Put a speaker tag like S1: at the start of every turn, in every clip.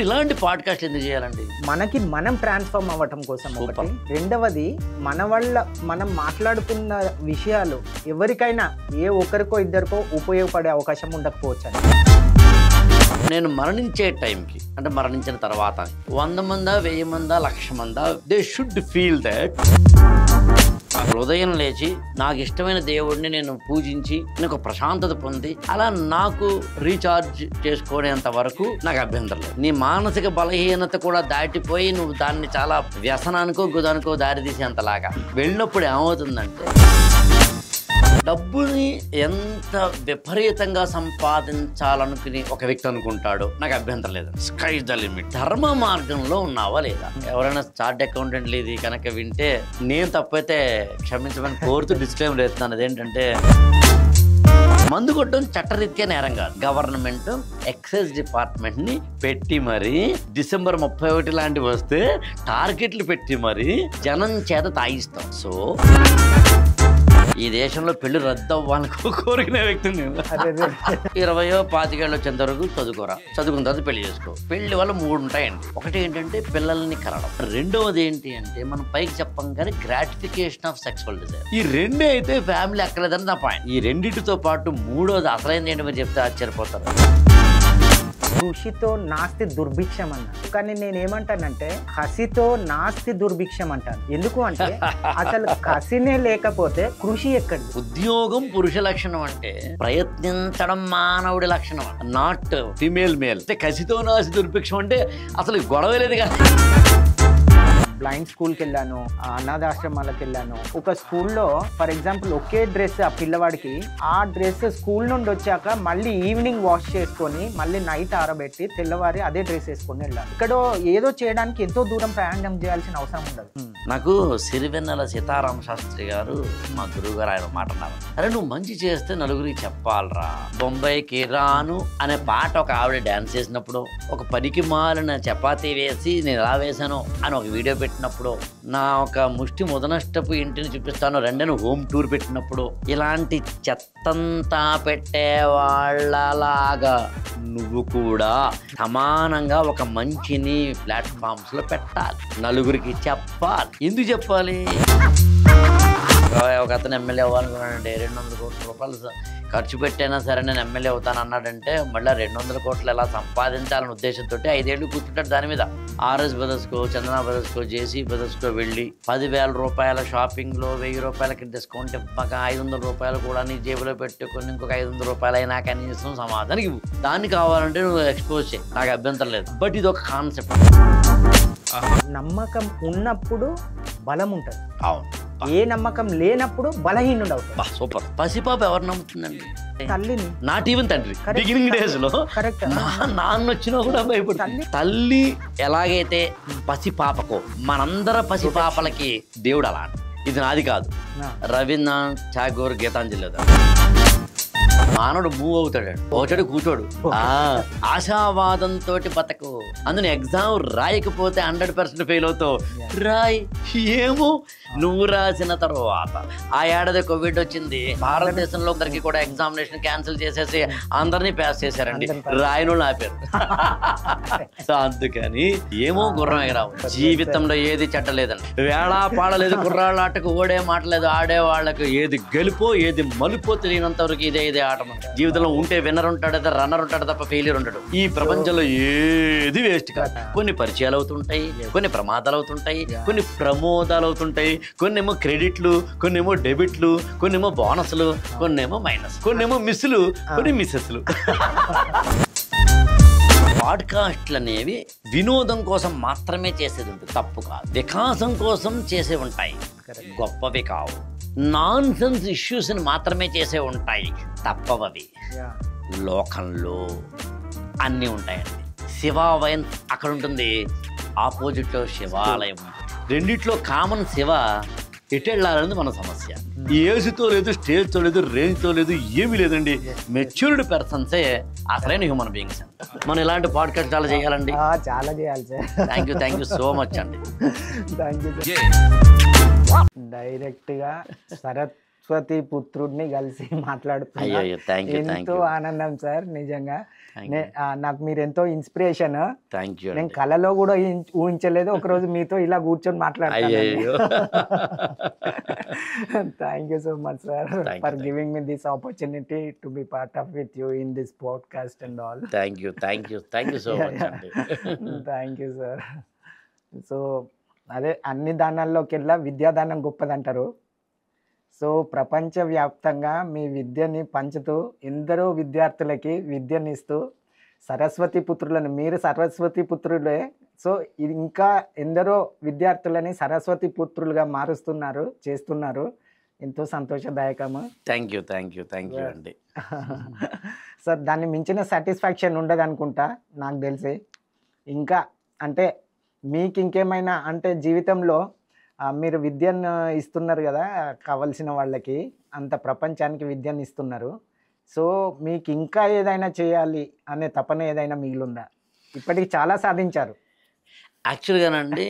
S1: ఇలాంటి పాడ్కాస్ట్ ఎందుకు చేయాలండి?
S2: మనకి మనం ట్రాన్స్ఫార్మ్ అవ్వటం కోసం ఒకటి. రెండవది మనం మాట్లాడుకున్న విషయాలు ఎవరికైనా ఏ ఒక్కరికో ఇద్దరికో ఉపయోగపడే అవకాశం ఉండకపోవచ్చు అని.
S1: నేను మరణించే టైంకి అంటే మరణించిన తర్వాత 100 మందా 1000 మందా 1,00,000 మందా దే షుడ్ ఫీల్ దట్ ఉదయం లేచి నాకు ఇష్టమైన దేవుడిని నేను పూజించి నేను ఒక ప్రశాంతత పొంది అలా నాకు రీఛార్జ్ చేసుకునేంత వరకు నాకు అభ్యంతరం లేదు. నీ మానసిక బలహీనత కూడా దాటిపోయి నువ్వు దాన్ని చాలా వ్యసనానికో గుదానికో దారి తీసేంతలాగా వెళ్ళినప్పుడు ఏమవుతుందంటే డబ్బుని ఎంత విపరీతంగా సంపాదించాలనుకుని ఒక వ్యక్తి అనుకుంటాడో నాకు అభ్యంతరం లేదు. Sky the limit. ధర్మ మార్గంలో ఉన్నావా లేదా? ఎవరైనా చార్ట్ అకౌంటెంట్లు ఇది కనుక వింటే నేను తప్పైతే క్షమించమని కోరుతూ డిస్క్లైమర్ చేస్తున్నాను. అదేంటంటే మందు కొట్టడం చట్టరీత్యా నేరం కాదు. గవర్నమెంట్ ఎక్సైజ్ డిపార్ట్మెంట్ ని పెట్టి మరి December 31 లాంటివి వస్తే టార్గెట్లు పెట్టి మరి జనం చేత తాగిస్తాం. సో ఈ దేశంలో పెళ్లి రద్దు అవ్వాలని కోరిన వ్యక్తిని 20-25 వచ్చేంత వరకు చదువుకోరా, చదువుకున్న తర్వాత పెళ్లి చేసుకో. పెళ్లి వల్ల 3 ఉంటాయండి. ఒకటి ఏంటంటే పిల్లల్ని కనడం, రెండవది ఏంటి అంటే మనం పైకి చెప్పంగానే గ్రాటిఫికేషన్ ఆఫ్ సెక్సువల్ డిజైర్. ఈ రెండే అయితే ఫ్యామిలీ ఎక్కలేదని నా పాయింట్. ఈ రెండింటితో పాటు మూడోది అసలైంది ఏంటి మీరు చెప్తే ఆశ్చర్యపోతారు.
S2: కృషితో నాస్తి దుర్భిక్షం అన్నాను, కానీ నేనేమంటానంటే కసితో నాస్తి దుర్భిక్షం అంటాను. ఎందుకు అంటే అసలు కసినే లేకపోతే కృషి ఎక్కడి?
S1: ఉద్యోగం పురుష లక్షణం అంటే ప్రయత్నించడం మానవుడి లక్షణం, నాట్ ఫిమేల్ మేల్. కసితో నాస్తి దుర్భిక్షం అంటే అసలు గొడవ లేదు కదా.
S2: బ్లైండ్ స్కూల్కి వెళ్ళాను, అనాథాశ్రమాలకు వెళ్ళాను. ఒక స్కూల్లో ఫర్ ఎగ్జాంపుల్ ఒకే డ్రెస్ ఆ పిల్లవాడికి, ఆ డ్రెస్ స్కూల్ నుండి వచ్చాక మళ్ళీ ఈవినింగ్ వాష్ చేసుకొని మళ్ళీ నైట్ ఆరబెట్టి తెల్లవారి అదే డ్రెస్ వేసుకొని వెళ్ళాలి. ఇక్కడ ఏదో చేయడానికి ఎంతో దూరం ప్రయాణం చేయాల్సిన అవసరం ఉండదు.
S1: నాకు సిరివెన్నెల సీతారామ శాస్త్రి గారు మా గురువు గారు ఆయన మాట అన్నారు, అరే నువ్వు మంచి చేస్తే నలుగురికి చెప్పాలరా. బొంబాయికి రాను అనే పాట ఒక ఆవిడ డాన్స్ చేసినప్పుడు, ఒక పనికి మాలిన చపాతీ వేసి నేను ఎలా వేశాను అని ఒక వీడియో పెట్టినప్పుడు, నా ఒక ముష్టి ముదనష్టపు ఇంటిని చూపిస్తాను రెండని హోమ్ టూర్ పెట్టినప్పుడు, ఇలాంటి చెత్తంతా పెట్టే వాళ్ళలాగా నువ్వు కూడా సమానంగా ఒక మంచిని ప్లాట్ఫామ్స్ లో పెట్టాలి, నలుగురికి చెప్పాలి. ఎందుకు చెప్పాలి? ఒక అతను ఎమ్మెల్యే అవ్వాలనుకున్నాడంటే 200 కోట్ల రూపాయలు ఖర్చు పెట్టైనా సరే నేను ఎమ్మెల్యే అవుతాను అన్నాడంటే మళ్ళీ 200 కోట్లు ఎలా సంపాదించాలనే ఉద్దేశంతో 5 ఏళ్ళు కూర్చుంటాడు దాని మీద. ఆర్ఎస్ బ్రదర్స్కో, చందనా బ్రదర్స్కో, జేసీ బ్రదర్స్కో వెళ్ళి 10,000 రూపాయల షాపింగ్లో 1000 రూపాయలకి డిస్కౌంట్ ఇవ్వక 500 రూపాయలు కూడా నీ జేబులో పెట్టుకుని ఇంకొక 500 రూపాయలు అయినా కనీసం సమాధానికి ఇవ్వు. దాన్ని కావాలంటే నువ్వు ఎక్స్పోజ్ చేయి, నాకు అభ్యంతరం లేదు. బట్ ఇది ఒక కాన్సెప్ట్.
S2: నమ్మకం ఉన్నప్పుడు బలం ఉంటుంది.
S1: అవును.
S2: ఏ నమ్మకం లేనప్పుడు బలహీనుడు అవుతాడు.
S1: సూపర్. పసిపాప ఎవరు నమ్ముతుందండి?
S2: తల్లిని.
S1: నాట్ ఈవెన్ తండ్రి. బిగినింగ్ డేస్ లో నాన్న వచ్చినా కూడా భయపడుతుంది. తల్లి ఎలాగైతే పసిపాపకో మనందర పసిపాపలకి దేవుడు అలా. ఇది నాది కాదు, రవీంద్రనాథ్ ఠాగూర్ గీతాంజలి. మానవుడు మూవ్ అవుతాడు, ఒకటి కూర్చోడు. ఆశావాదంతో బతకు. అందులో ఎగ్జామ్ రాయకపోతే 100% ఫెయిల్ అవుతావు. రాయ్. ఏమో నువ్వు రాసిన తర్వాత ఆ ఏడాది కోవిడ్ వచ్చింది, భారతదేశంలో అందరికి కూడా ఎగ్జామినేషన్ క్యాన్సిల్ చేసేసి అందరినీ పాస్ చేశారండి, రాయను ఆపారు. అందుకని ఏమో గుర్రం ఎగరావు. జీవితంలో ఏది చెడ్డలేదండి, వేళా పాడలేదు, కుర్రాళ్ళ ఆటకు ఓడే మాటలేదు, ఆడే వాళ్ళకు ఏది గెలుపో ఏది మలుపో తెలియనంత వరకు ఇదే ఆట. జీవితంలో ఉంటే విన్నర్ ఉంటాడు, రన్నర్ ఉంటాడు తప్ప ఫెయిలియర్ ఉంటాడు. ఈ ప్రపంచంలో ఏది వేస్ట్ కాదు. కొన్ని పరిచయాలు అవుతుంటాయి, కొన్ని ప్రమాదాలు అవుతుంటాయి, కొన్ని ప్రమోదాలు అవుతుంటాయి, కొన్నేమో క్రెడిట్లు, కొన్నేమో డెబిట్లు, కొన్నేమో బోనస్లు, కొన్నేమో మైనస్, కొన్నేమో మిస్సులు, కొన్ని మిస్సెస్లు. పాడ్కాస్ట్లు అనేవి వినోదం కోసం మాత్రమే చేసేది ఉంటుంది, తప్పు కాదు. వికాసం కోసం చేసే ఉంటాయి, గొప్పవి కావు. నాన్ సెన్స్ ఇష్యూస్ని మాత్రమే చేసే ఉంటాయి, తప్పవవి. లోకంలో అన్నీ ఉంటాయండి. శివాలయం అక్కడ ఉంటుంది, ఆపోజిట్లో శివాలయం. రెండిట్లో కామన్ శివ. ఎటు వెళ్ళాలనేది మన సమస్య. ఏజ్తో లేదు, స్టేజ్తో లేదు, రేంజ్తో లేదు, ఏమీ లేదండి. మెచ్యూర్డ్ పర్సన్సే అసలైన హ్యూమన్ బీయింగ్స్. మనం ఇలాంటి పాడ్కాస్ట్ చాలా చేయాలండి,
S2: చాలా చేయాలి sir.
S1: Thank you so much అండి.
S2: Thank you. డైరెక్ట్గా సరస్వతి పుత్రుడిని కలిసి మాట్లాడుతున్నా.
S1: అయ్యో థ్యాంక్ యూ
S2: ఎంతో ఆనందం సార్ నిజంగా.
S1: Thank you.
S2: నాకు మీరు ఎంతో ఇన్స్పిరేషన్.
S1: థ్యాంక్ యూ
S2: నేను కళలో కూడా ఊహించలేదు ఒకరోజు మీతో ఇలా కూర్చొని మాట్లాడతాను.
S1: అయ్యో
S2: thank you so much sir
S1: Thank
S2: for
S1: you.
S2: Giving me this opportunity to be part of with you in this podcast and all.
S1: Thank you so much అండి.
S2: Thank you sir. సో అదే అన్ని దానాల్లోకెల్లా విద్యాదానం గొప్పదంటారు. So ప్రపంచవ్యాప్తంగా మీ విద్యని పంచుతూ ఎందరో విద్యార్థులకి విద్యనిస్తూ సరస్వతి పుత్రులను, మీరు Saraswati పుత్రులే, so ఇది ఇంకా ఎందరో విద్యార్థులని సరస్వతి పుత్రులుగా మారుస్తున్నారు, చేస్తున్నారు. ఎంతో సంతోషదాయకము.
S1: థ్యాంక్ యూ అండి.
S2: సార్ దాన్ని మించిన సాటిస్ఫాక్షన్ ఉండదు అనుకుంటా నాకు తెలిసి. ఇంకా అంటే మీకు ఇంకేమైనా అంటే జీవితంలో మీరు విద్యను ఇస్తున్నారు కదా కావలసిన వాళ్ళకి, అంత ప్రపంచానికి విద్యను ఇస్తున్నారు. సో మీకు ఇంకా ఏదైనా చేయాలి అనే తపన ఏదైనా మిగిలిందా? ఇప్పటికి చాలా సాధించారు.
S1: యాక్చువల్గానండి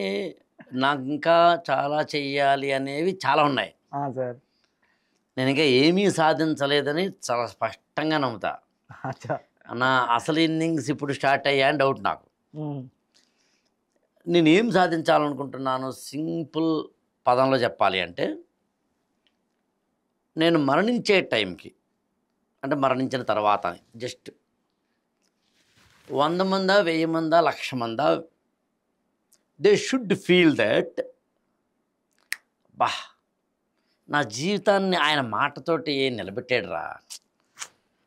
S1: నాకు ఇంకా చాలా చెయ్యాలి అనేవి చాలా ఉన్నాయి
S2: సార్.
S1: నేను ఇంకా ఏమీ సాధించలేదని చాలా స్పష్టంగా నమ్ముతా. నా అసలు ఇన్నింగ్స్ ఇప్పుడు స్టార్ట్ అయ్యా అని డౌట్ నాకు. నేను ఏం సాధించాలనుకుంటున్నాను సింపుల్ పదంలో చెప్పాలి అంటే, నేను మరణించే టైంకి అంటే మరణించిన తర్వాత just 100 Manda 1000 Manda 1,00,000 Manda they should feel that బా నా జీవితాన్ని ఆయన మాటతోటి నిలబెట్టాడురా,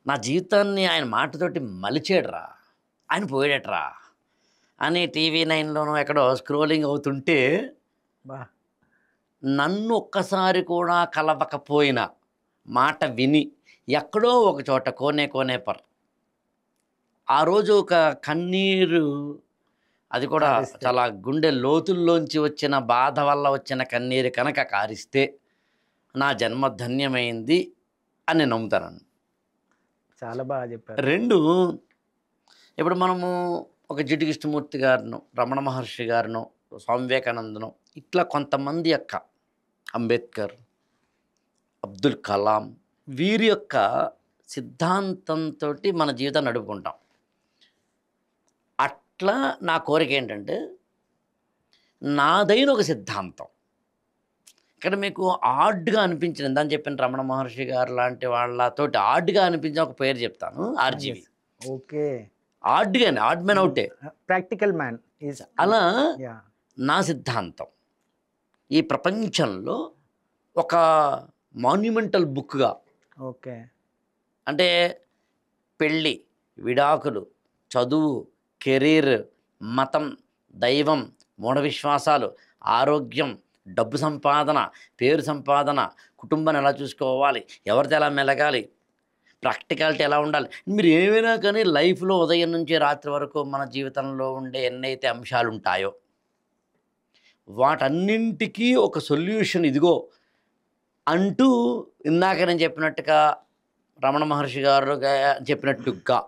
S1: నా జీవితాన్ని ఆయన మాటతోటి మలిచాడురా, ఆయన పోయాడట్రా అని టీవీ 9లోనో ఎక్కడో స్క్రోలింగ్ అవుతుంటే నన్ను ఒక్కసారి కూడా కలవకపోయిన మాట విని ఎక్కడో ఒక చోట కోనే పర్ ఆ రోజు ఒక కన్నీరు, అది కూడా చాలా గుండె లోతుల్లోంచి వచ్చిన బాధ వల్ల వచ్చిన కన్నీరు కనుక కారిస్తే నా జన్మ ధన్యమైంది అని నమ్ముతాను.
S2: చాలా బాగా చెప్పారు.
S1: 2, ఇప్పుడు మనము ఒక జిడ్డు కృష్ణమూర్తి గారినో, రమణ మహర్షి గారినో, స్వామి వివేకానందనో, ఇట్లా కొంతమంది యొక్క, అంబేద్కర్, అబ్దుల్ కలాం, వీరి యొక్క సిద్ధాంతంతో మన జీవితాన్ని నడుపుకుంటాం. అట్లా నా కోరిక ఏంటంటే నాదైన ఒక సిద్ధాంతం ఇక్కడ మీకు ఆడ్గా అనిపించిన, దాన్ని చెప్పిన రమణ మహర్షి గారు లాంటి వాళ్ళతోటి ఆడ్గా అనిపించిన ఒక పేరు చెప్తాను, ఆర్జీవి.
S2: ఓకే,
S1: ఆడ్గానే ఆడ్ మ్యాన్ అవుటే,
S2: ప్రాక్టికల్ మ్యాన్.
S1: అలా నా సిద్ధాంతం ఈ ప్రపంచంలో ఒక మాన్యుమెంటల్ బుక్గా,
S2: ఓకే,
S1: అంటే పెళ్ళి, విడాకులు, చదువు, కెరీర్, మతం, దైవం, మూఢ విశ్వాసాలు, ఆరోగ్యం, డబ్బు సంపాదన, పేరు సంపాదన, కుటుంబాన్ని ఎలా చూసుకోవాలి, ఎవరితో ఎలా మెలగాలి, ప్రాక్టికాలిటీ ఎలా ఉండాలి, మీరు ఏమైనా కానీ లైఫ్లో ఉదయం నుంచి రాత్రి వరకు మన జీవితంలో ఉండే ఎన్నైతే అంశాలు ఉంటాయో వాటన్నింటికీ ఒక సొల్యూషన్ ఇదిగో అంటూ ఇందాక నేను చెప్పినట్టుగా రమణ మహర్షి గారు చెప్పినట్టుగా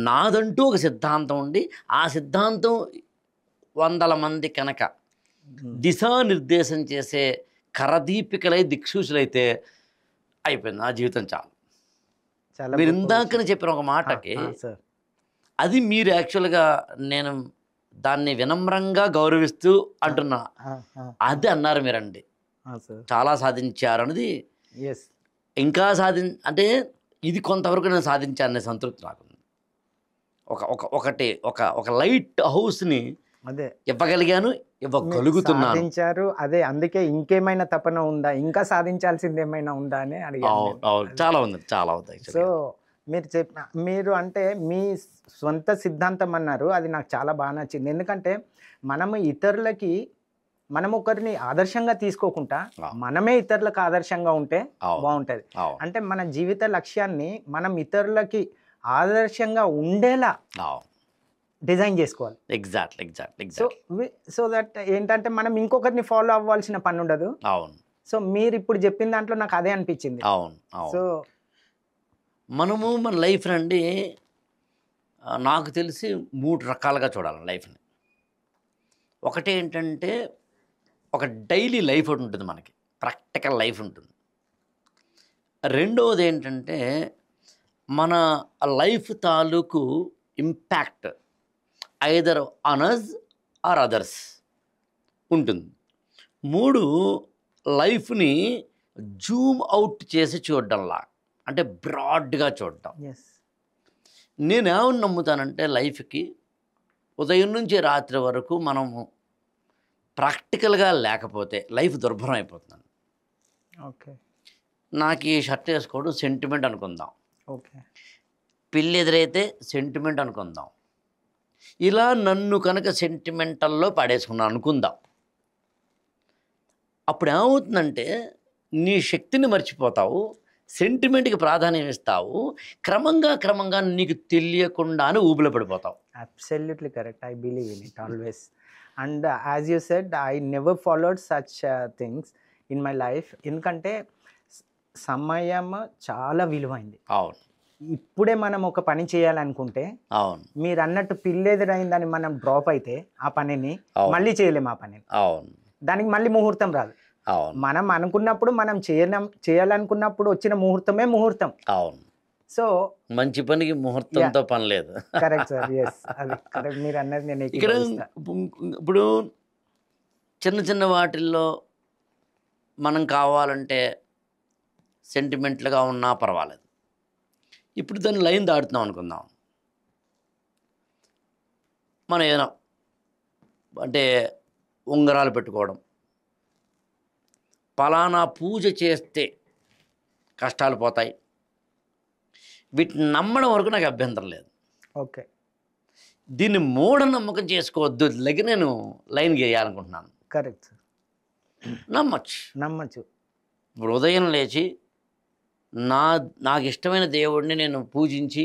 S1: నాదంటూ ఒక సిద్ధాంతం ఉండి ఆ సిద్ధాంతం 100 మంది కనుక దిశానిర్దేశం చేసే కరదీపికలై దిక్సూచులైతే అయిపోయింది నా జీవితం. చాలు. మీరు ఇందాకనే చెప్పిన ఒక మాటకి అది మీరు యాక్చువల్గా నేను దాన్ని వినమ్రంగా గౌరవిస్తూ అంటున్నా, అది అన్నారు మీరండి. చాలా సాధించారు అన్నది ఇంకా అంటే ఇది కొంతవరకు నేను సాధించాననే సంతృప్తి నాకు. ఒక లైట్ హౌస్ని
S2: అదే
S1: ఇవ్వగలిగాను, ఇవ్వగలుగుతున్నాను.
S2: సాధించారు. అదే అందుకే ఇంకేమైనా తపన ఉందా, ఇంకా సాధించాల్సింది ఏమైనా ఉందా అని అడిగాను.
S1: చాలా ఉంది.
S2: సో మీరు అంటే మీ సొంత సిద్ధాంతం అన్నారు, అది నాకు చాలా బాగా నచ్చింది. ఎందుకంటే మనం ఒకరిని ఆదర్శంగా తీసుకోకుండా మనమే ఇతరులకు ఆదర్శంగా ఉంటే బాగుంటుంది. అంటే మన జీవిత లక్ష్యాన్ని మనం ఇతరులకి ఆదర్శంగా ఉండేలా డిజైన్ చేసుకోవాలి.
S1: ఎగ్జాక్ట్లీ.
S2: సో దట్ ఏంటంటే మనం ఇంకొకరిని ఫాలో అవ్వాల్సిన పని ఉండదు.
S1: అవును.
S2: సో మీరు ఇప్పుడు చెప్పిన దాంట్లో నాకు అదే అనిపించింది.
S1: అవును.
S2: సో
S1: మనము మన లైఫ్ అండి నాకు తెలిసి 3 రకాలుగా చూడాలి లైఫ్ని. ఒకటి ఏంటంటే ఒక డైలీ లైఫ్ ఒకటి ఉంటుంది, మనకి ప్రాక్టికల్ లైఫ్ ఉంటుంది. రెండవది ఏంటంటే మన లైఫ్ తాలూకు impact either on us or others ఉంటుంది. 3 లైఫ్ని జూమ్ అవుట్ చేసి చూడడంలా, అంటే బ్రాడ్గా చూడడం.
S2: ఎస్.
S1: నేనేమని నమ్ముతానంటే లైఫ్కి ఉదయం నుంచి రాత్రి వరకు మనము ప్రాక్టికల్గా లేకపోతే లైఫ్ దుర్భరం అయిపోతుంది.
S2: ఓకే.
S1: నాకు ఈ షర్ట్ వేసుకోవడం సెంటిమెంట్ అనుకుందాం,
S2: ఓకే.
S1: పిల్లి ఎదురైతే సెంటిమెంట్ అనుకుందాం. ఇలా నన్ను కనుక సెంటిమెంటల్లో పడేసుకున్నాను అనుకుందాం. అప్పుడు ఏమవుతుందంటే నీ శక్తిని మర్చిపోతావు, సెంటిమెంట్కి ప్రాధాన్యం ఇస్తావు, క్రమంగా నీకు తెలియకుండానే ఊబిలో పడిపోతావు.
S2: Absolutely correct. I believe in it always. And as you said, I never followed such things in my life. ఎందుకంటే సమయం చాలా విలువైంది.
S1: అవును,
S2: ఇప్పుడే మనం ఒక పని చేయాలనుకుంటే,
S1: అవును,
S2: మీరు అన్నట్టు పిల్లెదురైందని మనం డ్రాప్ అయితే ఆ పనిని మళ్ళీ చేయలేము. ఆ పనిని,
S1: అవును,
S2: దానికి మళ్ళీ ముహూర్తం రాదు.
S1: అవును,
S2: మనం అనుకున్నప్పుడు, మనం చేయాలనుకున్నప్పుడు వచ్చిన ముహూర్తమే ముహూర్తం.
S1: అవును.
S2: సో
S1: మంచి పనికి ముహూర్తంతో పని లేదు.
S2: Correct sir. ఎస్, అది కరెక్ట్. మీరు అన్నది నేను
S1: ఇక్కడ ఇప్పుడు చిన్న వాటిల్లో మనం కావాలంటే సెంటిమెంట్లుగా ఉన్నా పర్వాలేదు. ఇప్పుడు దాన్ని లైన్ దాటుతున్నాం అనుకుందాం. మనం ఏదైనా అంటే ఉంగరాలు పెట్టుకోవడం, పలానా పూజ చేస్తే కష్టాలు పోతాయి, వీటిని నమ్మడం వరకు నాకు అభ్యంతరం లేదు.
S2: ఓకే.
S1: దీన్ని మూఢనమ్మకం చేసుకోవద్దు దగ్గర నేను లైన్ గీయాలనుకుంటున్నాను.
S2: Correct sir. నమ్మచ్చు.
S1: ఇప్పుడు ఉదయం లేచి నాకు ఇష్టమైన దేవుడిని నేను పూజించి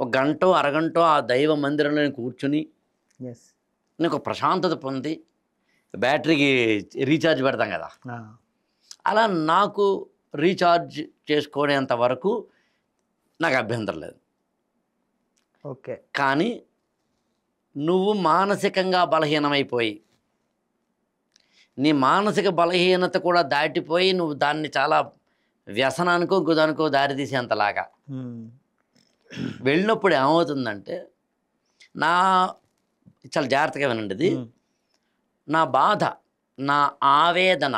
S1: ఒక గంటో అరగంటో ఆ దైవ మందిరంలో నేను కూర్చుని నేను ఒక ప్రశాంతత పొంది బ్యాటరీకి రీఛార్జ్ పెడతాం కదా, అలా నాకు రీఛార్జ్ చేసుకునేంత వరకు నాకు అభ్యంతరం లేదు.
S2: ఓకే.
S1: కానీ నువ్వు మానసికంగా బలహీనమైపోయి, నీ మానసిక బలహీనత కూడా దాటిపోయి నువ్వు దాన్ని చాలా వ్యసనానికో గుదానికో దారి తీసేంతలాగా వెళ్ళినప్పుడు ఏమవుతుందంటే, చాలా జాగ్రత్తగా వినండి ఇది, నా బాధ, నా ఆవేదన,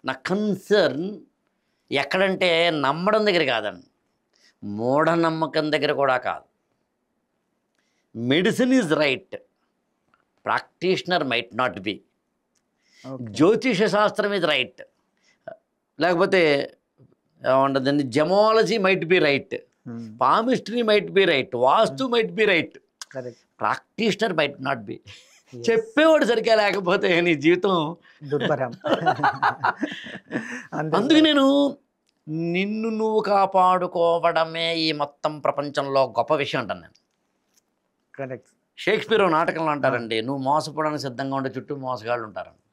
S1: నా కన్సర్న్ ఎక్కడంటే నమ్మడం దగ్గర కాదండి, మూఢనమ్మకం దగ్గర కూడా కాదు. Medicine is right, practitioner might not be. జ్యోతిష శాస్త్రం ఈజ్ రైట్, లేకపోతే ఏమంటుందండి, gemology might be right, palmistry might be right, vastu might be right, practitioner might not be. చెప్పేవాడు సరిగ్గా లేకపోతే నీ జీవితం
S2: దుర్భరం.
S1: అందుకే నేను నిన్ను నువ్వు కాపాడుకోవడమే ఈ మొత్తం ప్రపంచంలో గొప్ప విషయం అంటాను నేను.
S2: కరెక్ట్.
S1: షేక్స్పియర్ నాటకంలో అంటారండి, నువ్వు మోసపోవడానికి సిద్ధంగా ఉండే చుట్టూ మోసగాళ్ళు ఉంటారండి.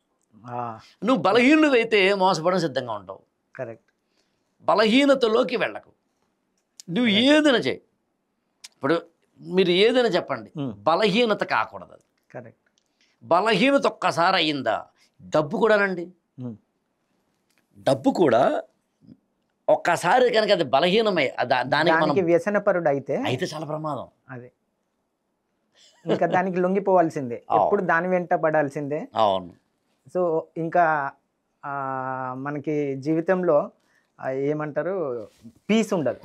S1: నువ్వు బలహీనుడైతే మోసపోవడానికి సిద్ధంగా ఉంటావు.
S2: కరెక్ట్.
S1: బలహీనతలోకి వెళ్ళకు, నువ్వు ఏదైనా చేయి. ఇప్పుడు మీరు ఏదైనా చెప్పండి, బలహీనత కాకూడదు అది.
S2: కరెక్ట్.
S1: బలహీనత ఒక్కసారి అయ్యిందా, డబ్బు కూడానండి, డబ్బు కూడా ఒక్కసారి కనుక అది బలహీనమై దానికి
S2: వ్యసనపరుడు అయితే
S1: చాలా ప్రమాదం.
S2: అదే, ఇంకా దానికి లొంగిపోవాల్సిందే, ఎప్పుడు దాని వెంట పడాల్సిందే.
S1: అవును.
S2: సో ఇంకా మనకి జీవితంలో ఏమంటారు, పీస్ ఉండదు.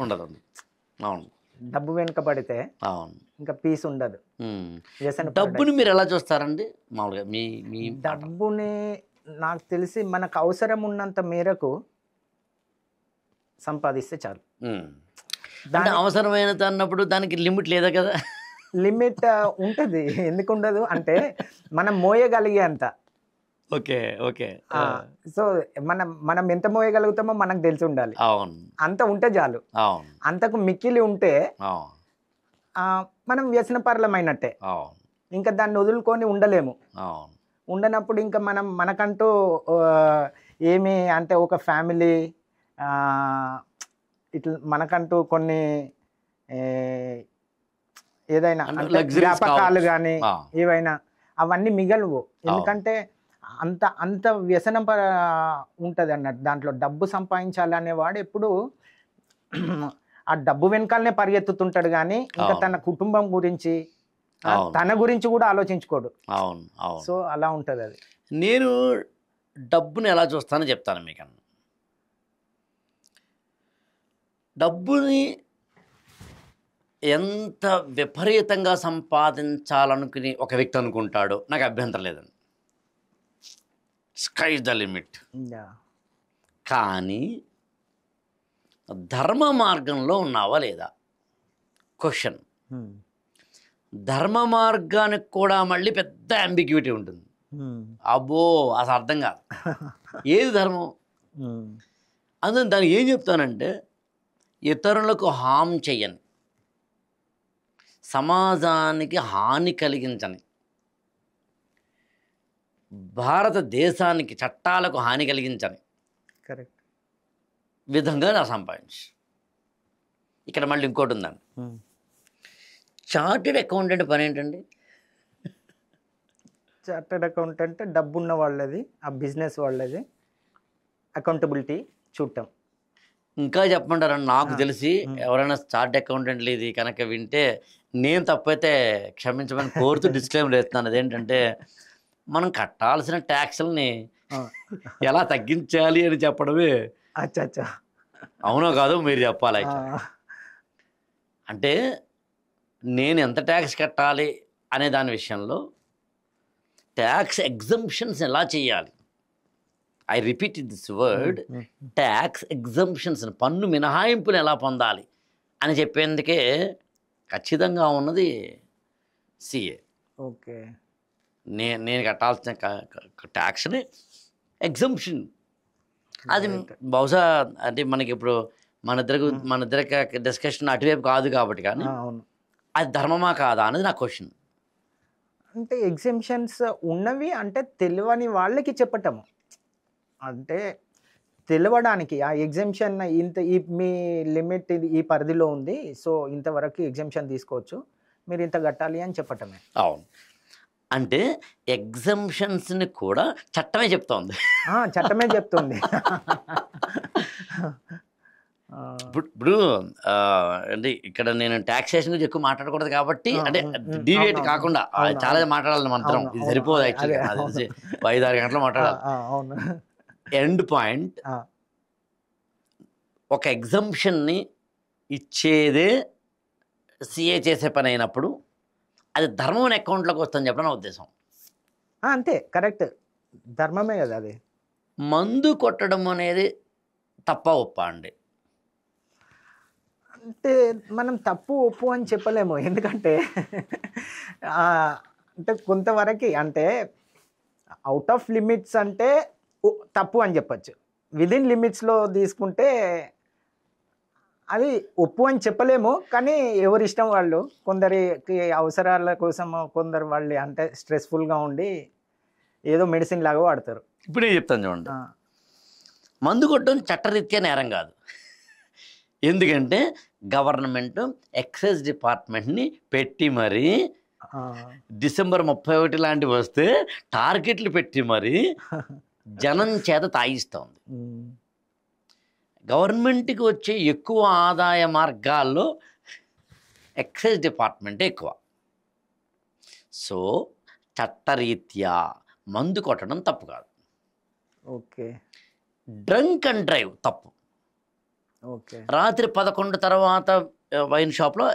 S1: అవును.
S2: డబ్బు వెనుక పడితే
S1: అవును,
S2: ఇంకా పీస్ ఉండదు.
S1: డబ్బుని మీరు ఎలా చూస్తారండి మామూలుగా? మీ
S2: డబ్బుని నాకు తెలిసి మనకు అవసరం ఉన్నంత మేరకు సంపాదిస్తే చాలు.
S1: అవసరమైనంత అన్నప్పుడు దానికి లిమిట్ లేదా కదా?
S2: లిమిట్ ఉంటుంది, ఎందుకు ఉండదు అంటే మనం మోయగలిగే అంత.
S1: ఓకే. ఓకే.
S2: సో మనం ఎంత మోయగలుగుతామో మనకు తెలిసి ఉండాలి.
S1: అవును.
S2: అంత ఉంటే చాలు.
S1: అవును.
S2: అంతకు మిక్కిలి ఉంటే మనం వ్యసనపరలమైనట్టే. ఇంకా దాన్ని వదులుకొని ఉండలేము. ఉండనప్పుడు ఇంకా మనకంటూ ఏమి అంటే ఒక ఫ్యామిలీ, ఇట్లా మనకంటూ కొన్ని ఏదైనా జ్ఞాపకాలు కానీ ఏవైనా అవన్నీ మిగలవు. ఎందుకంటే అంత అంత వ్యసనం ఉంటుంది అన్నట్టు. దాంట్లో డబ్బు సంపాదించాలనేవాడు ఎప్పుడు ఆ డబ్బు వెనకాలనే పరిగెత్తుతుంటాడు, కానీ ఇంకా తన కుటుంబం గురించి తన గురించి కూడా ఆలోచించుకోడు.
S1: అవును అవును.
S2: సో అలా ఉంటుంది అది.
S1: నేను డబ్బుని ఎలా చూస్తానో చెప్తాను మీకు. డబ్బుని ఎంత విపరీతంగా సంపాదించాలనుకుని ఒక వ్యక్తి అనుకుంటాడో నాకు అభ్యంతరం లేదండి, స్కై ద లిమిట్. కానీ ధర్మ మార్గంలో ఉన్నావా లేదా క్వశ్చన్. ధర్మ మార్గానికి కూడా మళ్ళీ పెద్ద అంబిగ్యూటీ ఉంటుంది. అబ్బో అసలు అర్థం కాదు ఏది ధర్మం. అందుకని దానికి ఏం చెప్తానంటే, ఇతరులకు హామ్ చెయ్యని, సమాజానికి హాని కలిగించని, భారతదేశానికి చట్టాలకు హాని కలిగించని
S2: కరెక్ట్
S1: విధంగా నా సంపాదించు. ఇక్కడ మళ్ళీ ఇంకోటి ఉందండి, చార్టెడ్ అకౌంటెంట్ పని ఏంటండి?
S2: చార్టెడ్ అకౌంటెంట్ డబ్బున్న వాళ్ళది, ఆ బిజినెస్ వాళ్ళది అకౌంటబిలిటీ చూడటం.
S1: ఇంకా చెప్పమంటారని నాకు తెలిసి ఎవరైనా చార్ట్ అకౌంటెంట్లు ఇది కనుక వింటే నేను తప్పైతే క్షమించమని కోరుతూ డిస్క్లైమర్ వేస్తున్నాను. అదేంటంటే, మనం కట్టాల్సిన ట్యాక్స్లని ఎలా తగ్గించాలి అని చెప్పడమే.
S2: అచ్చా
S1: అవునో కాదో మీరు చెప్పాలి. అంటే నేను ఎంత ట్యాక్స్ కట్టాలి అనే దాని విషయంలో ట్యాక్స్ ఎగ్జంప్షన్స్ ఎలా చేయాలి, I repeat this word, tax exemptions, పన్ను మినహాయింపులు ఎలా పొందాలి అని చెప్పేందుకే ఖచ్చితంగా ఉన్నది సిఏ.
S2: ఓకే,
S1: నేను కట్టాల్సిన ట్యాక్స్ని ఎగ్జంప్షన్. అది బహుశా అంటే మనకి ఇప్పుడు మన ఇద్దరికి డిస్కషన్ అటువైపు కాదు కాబట్టి, కానీ అది ధర్మమా కాదా అనేది నా క్వశ్చన్.
S2: అంటే ఎగ్జంప్షన్స్ ఉన్నవి అంటే తెలియని వాళ్ళకి చెప్పటము, అంటే తెలవడానికి ఆ ఎగ్జంప్షన్ ఇంత మీ లిమిట్ ఇది ఈ పరిధిలో ఉంది, సో ఇంతవరకు ఎగ్జంప్షన్ తీసుకోవచ్చు, మీరు ఇంత కట్టాలి అని చెప్పటమే.
S1: అవును, అంటే ఎగ్జంప్షన్స్ని కూడా చట్టమే చెప్తోంది.
S2: చట్టమే చెప్తుంది.
S1: ఇప్పుడు అంటే ఇక్కడ నేను ట్యాక్సేషన్ గురించి ఎక్కువ మాట్లాడకూడదు కాబట్టి, అంటే డీవియేట్ కాకుండా చాలా మాట్లాడాలి మాత్రం, ఇది సరిపోదు యాక్చువల్గా. నాకు తెలిసి 5-6 గంటలు మాట్లాడాలి. ఎండ్ పాయింట్, ఒక ఎగ్జంప్షన్ని ఇచ్చేదే సిఏ చేసే పని అయినప్పుడు అది ధర్మం అకౌంట్లోకి వస్తుందని చెప్పడం నా ఉద్దేశం.
S2: అంతే, కరెక్ట్, ధర్మమే కదా అది.
S1: మందు కొట్టడం అనేది తప్ప ఒప్ప అండి?
S2: అంటే మనం తప్పు ఒప్పు అని చెప్పలేము, ఎందుకంటే అంటే కొంతవరకు, అంటే అవుట్ ఆఫ్ లిమిట్స్ అంటే తప్పు అని చెప్పచ్చు, విదిన్ లిమిట్స్లో తీసుకుంటే అది ఒప్పు అని చెప్పలేము. కానీ ఎవరి ఇష్టం వాళ్ళు, కొందరికి అవసరాల కోసం కొందరు వాళ్ళు అంటే స్ట్రెస్ఫుల్గా ఉండి ఏదో మెడిసిన్ లాగా వాడతారు.
S1: ఇప్పుడు నేను చెప్తాను చూడండి, మందు కొట్టడం చట్టరీత్యా నేరం కాదు. ఎందుకంటే గవర్నమెంట్ ఎక్సైజ్ డిపార్ట్మెంట్ని పెట్టి మరీ డిసెంబర్ 31 లాంటివి వస్తే టార్గెట్లు పెట్టి మరీ జనం చేత తాగిస్తుంది. గవర్నమెంట్కి వచ్చే ఎక్కువ ఆదాయ మార్గాల్లో ఎక్సైజ్ డిపార్ట్మెంటే ఎక్కువ. సో చట్టరీత్యా మందు కొట్టడం తప్పు కాదు.
S2: ఓకే,
S1: డ్రంక్ అండ్ డ్రైవ్ తప్పు.
S2: ఓకే,
S1: రాత్రి 11 తర్వాత వైన్ షాప్లో,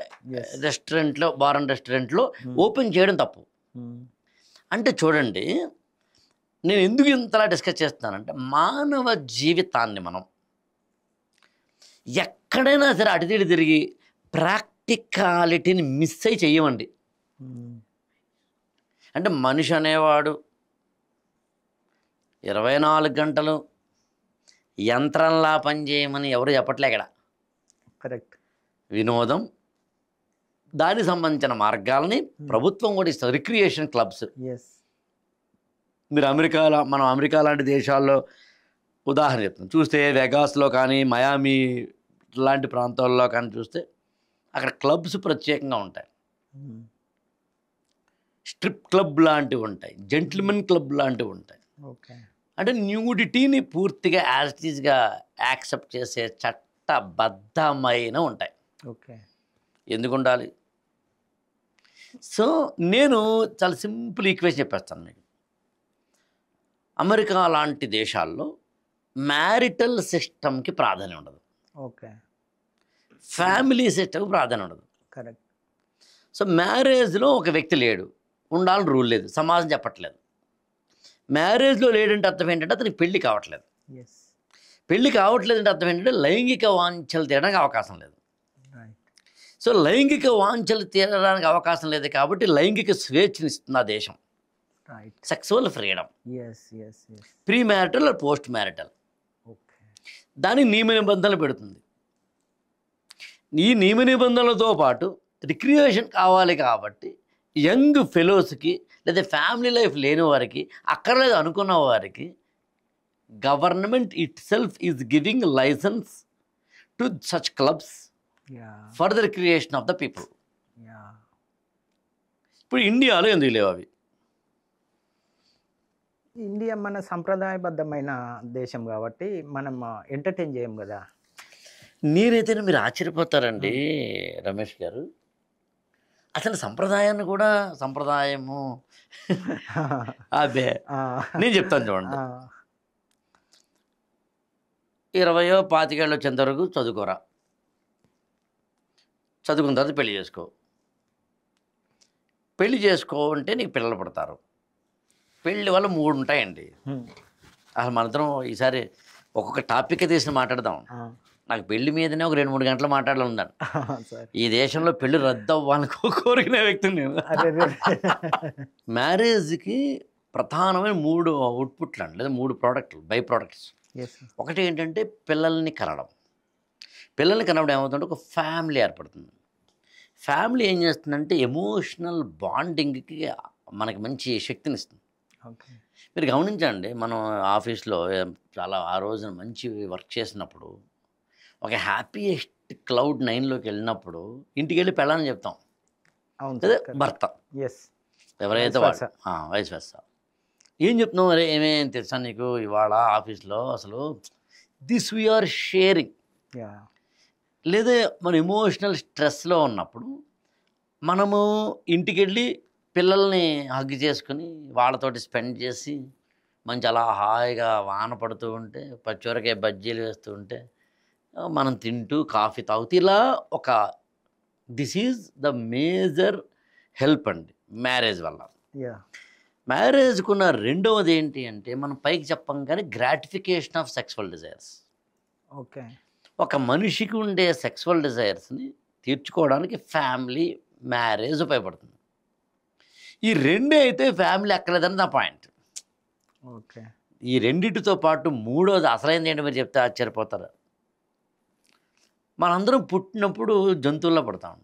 S1: రెస్టారెంట్లో, బార్ అండ్ రెస్టారెంట్లో ఓపెన్ చేయడం తప్పు. అంటే చూడండి, నేను ఎందుకు ఇంతలా డిస్కస్ చేస్తానంటే, మానవ జీవితాన్ని మనం ఎక్కడైనా సరే అటుతిడి తిరిగి ప్రాక్టికాలిటీని మిస్ అయి చెయ్యమండి. అంటే మనిషి అనేవాడు 24 గంటలు యంత్రంలా పనిచేయమని ఎవరు చెప్పట్లే ఇక్కడ.
S2: కరెక్ట్.
S1: వినోదం, దానికి సంబంధించిన మార్గాలని ప్రభుత్వం కూడా ఇస్తుంది. రిక్రియేషన్ క్లబ్స్, మీరు మనం అమెరికా లాంటి దేశాల్లో ఉదాహరణ చెప్తాం చూస్తే, వెగాస్లో కానీ మయామి లాంటి ప్రాంతాల్లో కానీ చూస్తే అక్కడ క్లబ్స్ ప్రత్యేకంగా ఉంటాయి. స్ట్రిప్ క్లబ్ లాంటివి ఉంటాయి, జెంటిల్మెన్ క్లబ్ లాంటివి ఉంటాయి.
S2: ఓకే.
S1: అంటే న్యూడిటీని పూర్తిగా యాజిటీస్గా యాక్సెప్ట్ చేసే చట్టబద్ధమైన ఉంటాయి.
S2: ఓకే.
S1: ఎందుకు ఉండాలి? సో నేను చాలా సింపుల్ ఈక్వేషన్ చెప్పేస్తాను మీకు. అమెరికా లాంటి దేశాల్లో మ్యారిటల్ సిస్టమ్కి ప్రాధాన్యం ఉండదు,
S2: ఓకే.
S1: ఫ్యామిలీ సిస్టమ్కి ప్రాధాన్యం ఉండదు.
S2: కరెక్ట్.
S1: సో మ్యారేజ్లో ఒక వ్యక్తి లేడు, ఉండాలని రూల్ లేదు, సమాజం చెప్పట్లేదు. మ్యారేజ్లో లేడంటే అర్థం ఏంటంటే అతనికి పెళ్లి కావట్లేదు.
S2: ఎస్.
S1: పెళ్లి కావట్లేదు అంటే అర్థం ఏంటంటే లైంగిక వాంఛలు తీరడానికి అవకాశం లేదు.
S2: రైట్.
S1: సో లైంగిక వాంఛలు తీరడానికి అవకాశం లేదు కాబట్టి లైంగిక స్వేచ్ఛని ఇస్తుంది ఆ దేశం.
S2: Right.
S1: Sexual freedom,
S2: yes yes yes.
S1: Pre marital post marital,
S2: okay.
S1: దానికి నియమ నిబంధనలు పెడుతుంది. ఈ నియమ నిబంధనలతో పాటు రిక్రియేషన్ కావాలి కాబట్టి యంగ్ ఫెలోస్కి లేదా ఫ్యామిలీ లైఫ్ లేని వారికి, అక్కర్లేదు అనుకున్న వారికి government itself is giving licence to such clubs
S2: yeah
S1: for the recreation of the people.
S2: Yeah.
S1: ఇప్పుడు ఇండియాలో ఎందుకు లేవు అవి?
S2: ఇండియా మన సంప్రదాయబద్ధమైన దేశం కాబట్టి మనం ఎంటర్టైన్ చేయం కదా.
S1: నేనైతే మీరు ఆశ్చర్యపోతారండి రమేష్ గారు. అసలు సంప్రదాయాన్ని కూడా సంప్రదాయము అదే నేను చెప్తాను చూడండి. 20-25 వచ్చేంత వరకు చదువుకోరా, చదువుకున్న తర్వాత పెళ్లి చేసుకో. పెళ్లి చేసుకో అంటే నీకు పిల్లలు పడతారు. పెళ్ళి వల్ల 3 ఉంటాయండి. అసలు మనిద్దరం ఈసారి ఒక్కొక్క టాపిక్ తీసి మాట్లాడదాం. నాకు పెళ్లి మీదనే ఒక 2-3 గంటలు మాట్లాడాలి ఉందని. ఈ దేశంలో పెళ్లి రద్దు అవ్వాలని కోరుకునే వ్యక్తిని నేను. మ్యారేజ్కి ప్రధానమైన 3 అవుట్పుట్లు అండి, లేదా 3 ప్రోడక్ట్లు, బై ప్రోడక్ట్స్. ఒకటి ఏంటంటే పిల్లల్ని కనడం. పిల్లల్ని కనడం ఏమవుతుందంటే ఒక ఫ్యామిలీ ఏర్పడుతుంది. ఫ్యామిలీ ఏం చేస్తుందంటే ఎమోషనల్ బాండింగ్కి మనకి మంచి శక్తిని ఇస్తుంది. మీరు గమనించండి, మనం ఆఫీస్లో చాలా ఆ రోజున మంచి వర్క్ చేసినప్పుడు ఒక హ్యాపీయెస్ట్ క్లౌడ్ 9లోకి వెళ్ళినప్పుడు ఇంటికి వెళ్ళి పెళ్ళని చెప్తాం, అదే భర్త ఎవరైతే వాడు వయసు వేస్తా ఏం చెప్తున్నావు, అరే ఏమేం తెలుసా నీకు ఇవాళ ఆఫీస్లో అసలు దిస్ వీఆర్ షేరింగ్. లేదా మన ఎమోషనల్ స్ట్రెస్లో ఉన్నప్పుడు మనము ఇంటికి వెళ్ళి పిల్లల్ని హగ్ చేసుకుని వాళ్ళతోటి స్పెండ్ చేసి మంచి అలా హాయిగా వాన పడుతూ ఉంటే, పచ్చివరకాయ బజ్జీలు వేస్తూ ఉంటే మనం తింటూ కాఫీ తాగుతూ ఇలా ఒక this is the major help అండి మ్యారేజ్ వల్ల. మ్యారేజ్కున్న రెండవది ఏంటి అంటే మనం పైకి చెప్పం కానీ gratification of sexual desires.
S2: Okay.
S1: ఒక మనిషికి ఉండే సెక్సువల్ డిజైర్స్ని తీర్చుకోవడానికి ఫ్యామిలీ మ్యారేజ్ ఉపయోగపడుతుంది. ఈ రెండే అయితే ఫ్యామిలీ ఎక్కలేదని నా పాయింట్.
S2: ఓకే.
S1: ఈ రెండింటితో పాటు మూడోది అసలైంది ఏంటి మీరు చెప్తే ఆశ్చర్యపోతారు. మనందరం పుట్టినప్పుడు జంతువుల్లో పడతాం.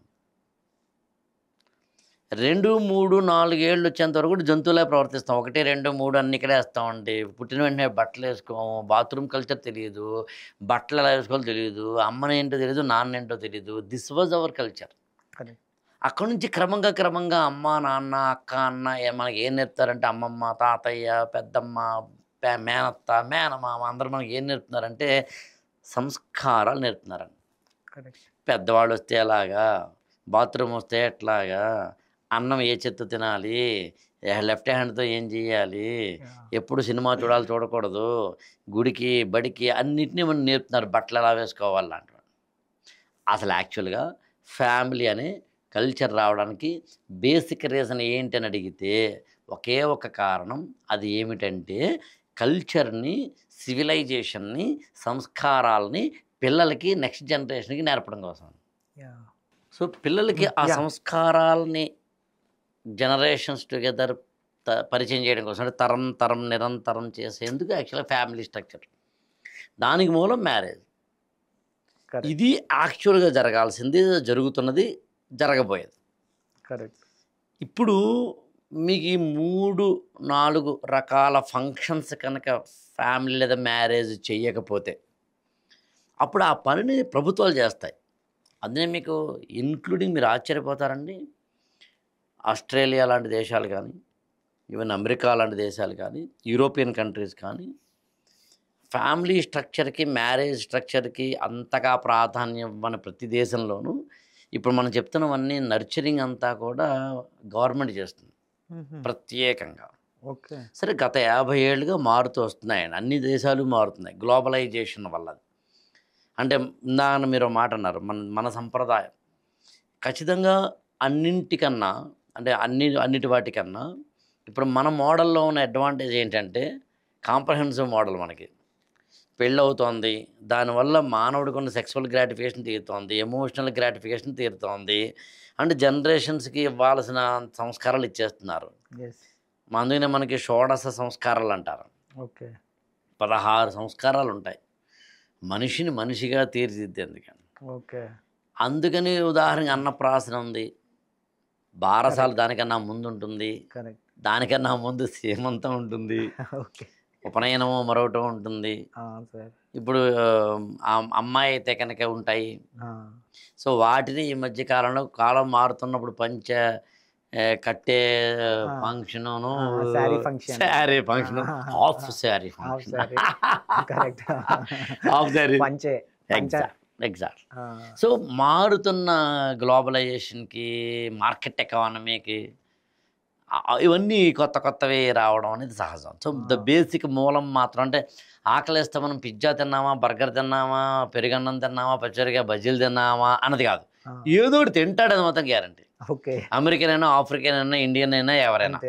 S1: 2, 3, 4 ఏళ్ళు వచ్చేంత వరకు కూడా జంతువులే ప్రవర్తిస్తాం. 1, 2, 3 అన్ని ఇక్కడే వేస్తామండి. పుట్టిన వెంటనే బట్టలు వేసుకోము, బాత్రూమ్ కల్చర్ తెలియదు, బట్టలు ఎలా వేసుకోవాలో తెలియదు, అమ్మనేంటో తెలియదు, నాన్నేంటో తెలియదు. This was our culture. అక్కడ నుంచి క్రమంగా అమ్మ, నాన్న, అక్క, అన్న మనకి ఏం నేర్పుతారంటే అమ్మమ్మ, తాతయ్య, పెద్దమ్మ, మేనత్త, మేనమామ అందరూ మనకి ఏం నేర్పుతున్నారంటే సంస్కారాలు నేర్పుతున్నారండి. పెద్దవాళ్ళు వస్తే ఎలాగా, బాత్రూమ్ వస్తే ఎట్లాగా, అన్నం ఏ చేత్తో తినాలి, లెఫ్ట్ హ్యాండ్తో ఏం చేయాలి, ఎప్పుడు సినిమా చూడాలి చూడకూడదు, గుడికి బడికి అన్నిటినీ మనం నేర్పుతున్నారు, బట్టలు ఎలా వేసుకోవాలంటారు. అసలు యాక్చువల్గా ఫ్యామిలీ అనే కల్చర్ రావడానికి బేసిక్ రీజన్ ఏంటని అడిగితే ఒకే ఒక కారణం. అది ఏమిటంటే కల్చర్ని, సివిలైజేషన్ని, సంస్కారాలని పిల్లలకి నెక్స్ట్ జనరేషన్కి నేర్పడం కోసం. సో పిల్లలకి ఆ సంస్కారాలని జనరేషన్స్ టుగెదర్ పరిచయం చేయడం కోసం, అంటే తరం నిరంతరం చేసేందుకు యాక్చువల్గా ఫ్యామిలీ స్ట్రక్చర్. దానికి మూలం మ్యారేజ్. ఇది యాక్చువల్గా జరగాల్సింది, జరుగుతున్నది, జరగబోయేది.
S2: కరెక్ట్.
S1: ఇప్పుడు మీకు ఈ 3-4 రకాల ఫంక్షన్స్ కనుక ఫ్యామిలీ లేదా మ్యారేజ్ చేయకపోతే అప్పుడు ఆ పనిని ప్రభుత్వాలు చేస్తాయి. అందుకే మీకు ఇంక్లూడింగ్ మీరు ఆశ్చర్యపోతారండి, ఆస్ట్రేలియా లాంటి దేశాలు కానీ, ఈవెన్ అమెరికా లాంటి దేశాలు కానీ, యూరోపియన్ కంట్రీస్ కానీ ఫ్యామిలీ స్ట్రక్చర్కి, మ్యారేజ్ స్ట్రక్చర్కి అంతగా ప్రాధాన్యం ఇవ్వని ప్రతి దేశంలోనూ ఇప్పుడు మనం చెప్తున్నవన్నీ నర్చరింగ్ అంతా కూడా గవర్నమెంట్ చేస్తుంది ప్రత్యేకంగా.
S2: ఓకే.
S1: సరే గత 50 ఏళ్ళుగా మారుతూ వస్తున్నాయండి, అన్ని దేశాలు మారుతున్నాయి గ్లోబలైజేషన్ వల్ల. అంటే ఇందాక మీరు మాట అన్నారు, మన సంప్రదాయం ఖచ్చితంగా అన్నింటికన్నా, అంటే అన్నిటి వాటికన్నా ఇప్పుడు మన మోడల్లో ఉన్న అడ్వాంటేజ్ ఏంటంటే కాంప్రహెన్సివ్ మోడల్. మనకి పెళ్ళవుతోంది, దానివల్ల మానవుడికి ఉన్న సెక్సువల్ గ్రాటిఫికేషన్ తీరుతోంది, ఎమోషనల్ గ్రాటిఫికేషన్ తీరుతోంది, అంటే జనరేషన్స్కి ఇవ్వాల్సిన సంస్కారాలు ఇచ్చేస్తున్నారు. అందుకనే మనకి షోడశ సంస్కారాలు అంటారు.
S2: ఓకే.
S1: 16 సంస్కారాలు ఉంటాయి మనిషిని మనిషిగా తీర్చిదిద్దేందుకు.
S2: ఓకే.
S1: అందుకని ఉదాహరణకి అన్నప్రాసన ఉంది, బారసాలు దానికన్నా ముందు ఉంటుంది, దానికన్నా ముందు సీమంతం ఉంటుంది, ఉపనయనము మరొకటి ఉంటుంది, ఇప్పుడు అమ్మాయి అయితే కనుక ఉంటాయి. సో వాటిని ఈ మధ్య కాలంలో కాలం మారుతున్నప్పుడు కట్టే function, sari function, half sari function, half sari, exact. So మారుతున్న గ్లోబలైజేషన్కి, మార్కెట్ ఎకానమీకి ఇవన్నీ కొత్తవి రావడం అనేది సహజం. సో ద బేసిక్ మూలం మాత్రం, అంటే ఆకలిస్తే మనం పిజ్జా తిన్నామా, బర్గర్ తిన్నామా, పెరుగన్నం తిన్నామా, పచ్చడిగా బజ్జీలు తిన్నామా అన్నది కాదు, ఏదో ఒకటి తింటాడు అది మొత్తం గ్యారంటీ. అమెరికన్ అయినా, ఆఫ్రికన్ అయినా, ఇండియన్ అయినా, ఎవరైనా.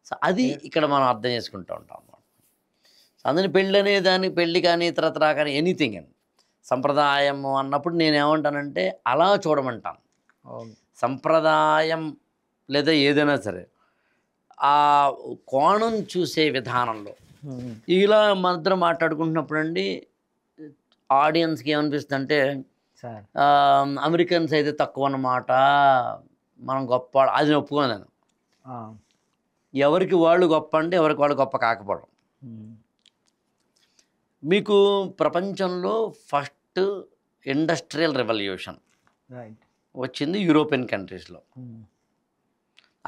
S1: సో అది ఇక్కడ మనం అర్థం చేసుకుంటూ ఉంటాం అన్నమాట. అందుకని పెళ్ళి అనే దాన్ని, పెళ్ళి కానీ ఇతరత్రా కానీ ఎనీథింగ్ అండి, సంప్రదాయం అన్నప్పుడు నేనేమంటానంటే అలా చూడమంటాను. సంప్రదాయం లేదా ఏదైనా సరే ఆ కోణం చూసే విధానంలో ఇలా మధ్య మాట్లాడుకుంటున్నప్పుడు అండి ఆడియన్స్కి ఏమనిపిస్తుంది అంటే అమెరికన్స్ అయితే తక్కువ అన్నమాట, మనం గొప్ప, అది ఒప్పుకోను. ఎవరికి వాళ్ళు గొప్ప అంటే ఎవరికి వాళ్ళు గొప్ప కాకపోవడం. మీకు ప్రపంచంలో ఫస్ట్ ఇండస్ట్రియల్ రెవల్యూషన్ వచ్చింది యూరోపియన్ కంట్రీస్లో.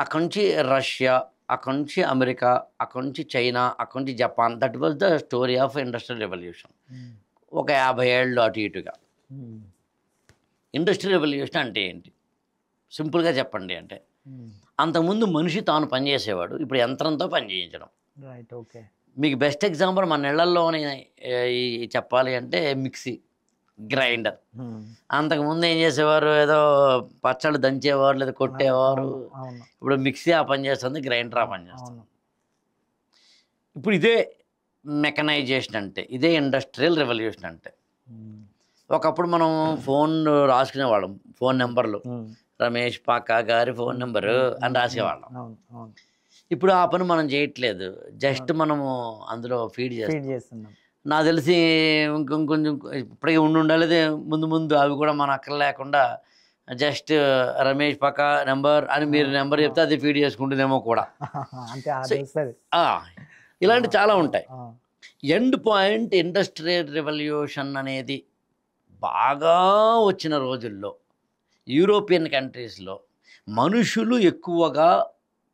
S1: అక్కడి నుంచి రష్యా, అక్కడి నుంచి అమెరికా, అక్కడి నుంచి చైనా, అక్కడి నుంచి Japan. That was the story of industrial revolution. ఒక 50 ఏళ్ళు అటు ఇటుగా. ఇండస్ట్రియల్ రెవల్యూషన్ అంటే ఏంటి సింపుల్గా చెప్పండి అంటే, అంతకుముందు మనిషి తాను పనిచేసేవాడు, ఇప్పుడు యంత్రంతో పని చేయించడం. మీకు బెస్ట్ ఎగ్జాంపుల్ మన ఇళ్లలోనే చెప్పాలి అంటే మిక్సీ, గ్రైండర్. అంతకుముందు ఏం చేసేవారు, ఏదో పచ్చళ్ళు దంచేవారు లేదా కొట్టేవారు. ఇప్పుడు మిక్సీ ఆ పని చేస్తుంది, గ్రైండర్ ఆ పని చేస్తుంది. ఇప్పుడు ఇదే మెకనైజేషన్ అంటే, ఇదే ఇండస్ట్రియల్ రెవల్యూషన్ అంటే. ఒకప్పుడు మనం ఫోన్ రాసుకునేవాళ్ళం, ఫోన్ నెంబర్లు, రమేష్ పాకా గారి ఫోన్ నెంబరు అని రాసేవాళ్ళం. ఇప్పుడు ఆ పని మనం చేయట్లేదు, జస్ట్ మనము అందులో ఫీడ్ చేస్తున్నాం. నాకు తెలిసి ఇంకొంచెం ఇప్పటికీ ఉండాలి, ముందు అవి కూడా మన అక్కడ లేకుండా జస్ట్ రమేష్ పక్క నెంబర్ అని మీరు నెంబర్ చెప్తే అది ఫీడ్ చేసుకుంటుందేమో కూడా. ఇలాంటి చాలా ఉంటాయి. ఎండ్ పాయింట్ ఇండస్ట్రియల్ రెవల్యూషన్ అనేది బాగా వచ్చిన రోజుల్లో యూరోపియన్ కంట్రీస్లో మనుషులు ఎక్కువగా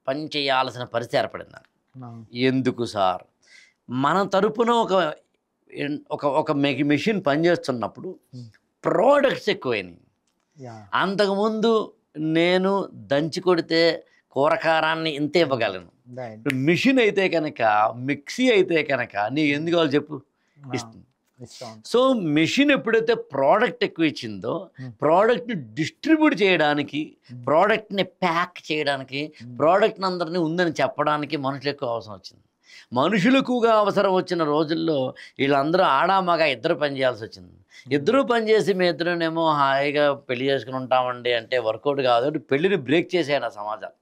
S1: పని చేయాల్సిన పరిస్థితి ఏర్పడింది. ఎందుకు సార్, మన తరపున ఒక మెషిన్ పనిచేస్తున్నప్పుడు ప్రోడక్ట్స్ ఎక్కువైనాయి. అంతకుముందు నేను దంచి కొడితే కూరకారాన్ని ఇంత ఇవ్వగలను, మిషన్ అయితే కనుక, మిక్సీ అయితే కనుక నీకు ఎందుకు కావాలి చెప్పు, ఇస్తుంది. సో మెషిన్ ఎప్పుడైతే ప్రోడక్ట్ ఎక్కువ ఇచ్చిందో, ప్రోడక్ట్ని డిస్ట్రిబ్యూట్ చేయడానికి, ప్రోడక్ట్ని ప్యాక్ చేయడానికి, ప్రోడక్ట్ని అందరినీ ఉందని చెప్పడానికి మనుషులు ఎక్కువ అవసరం వచ్చింది. మనుషులు ఎక్కువగా అవసరం వచ్చిన రోజుల్లో వీళ్ళందరూ ఆడామగా ఇద్దరు పని చేయాల్సి వచ్చింది. ఇద్దరు పని చేసి మీ ఇద్దరునేమో హాయిగా పెళ్లి చేసుకుని ఉంటామండి అంటే వర్కౌట్ కాదు. పెళ్లిని బ్రేక్ చేసాయి నా సమాజాలు.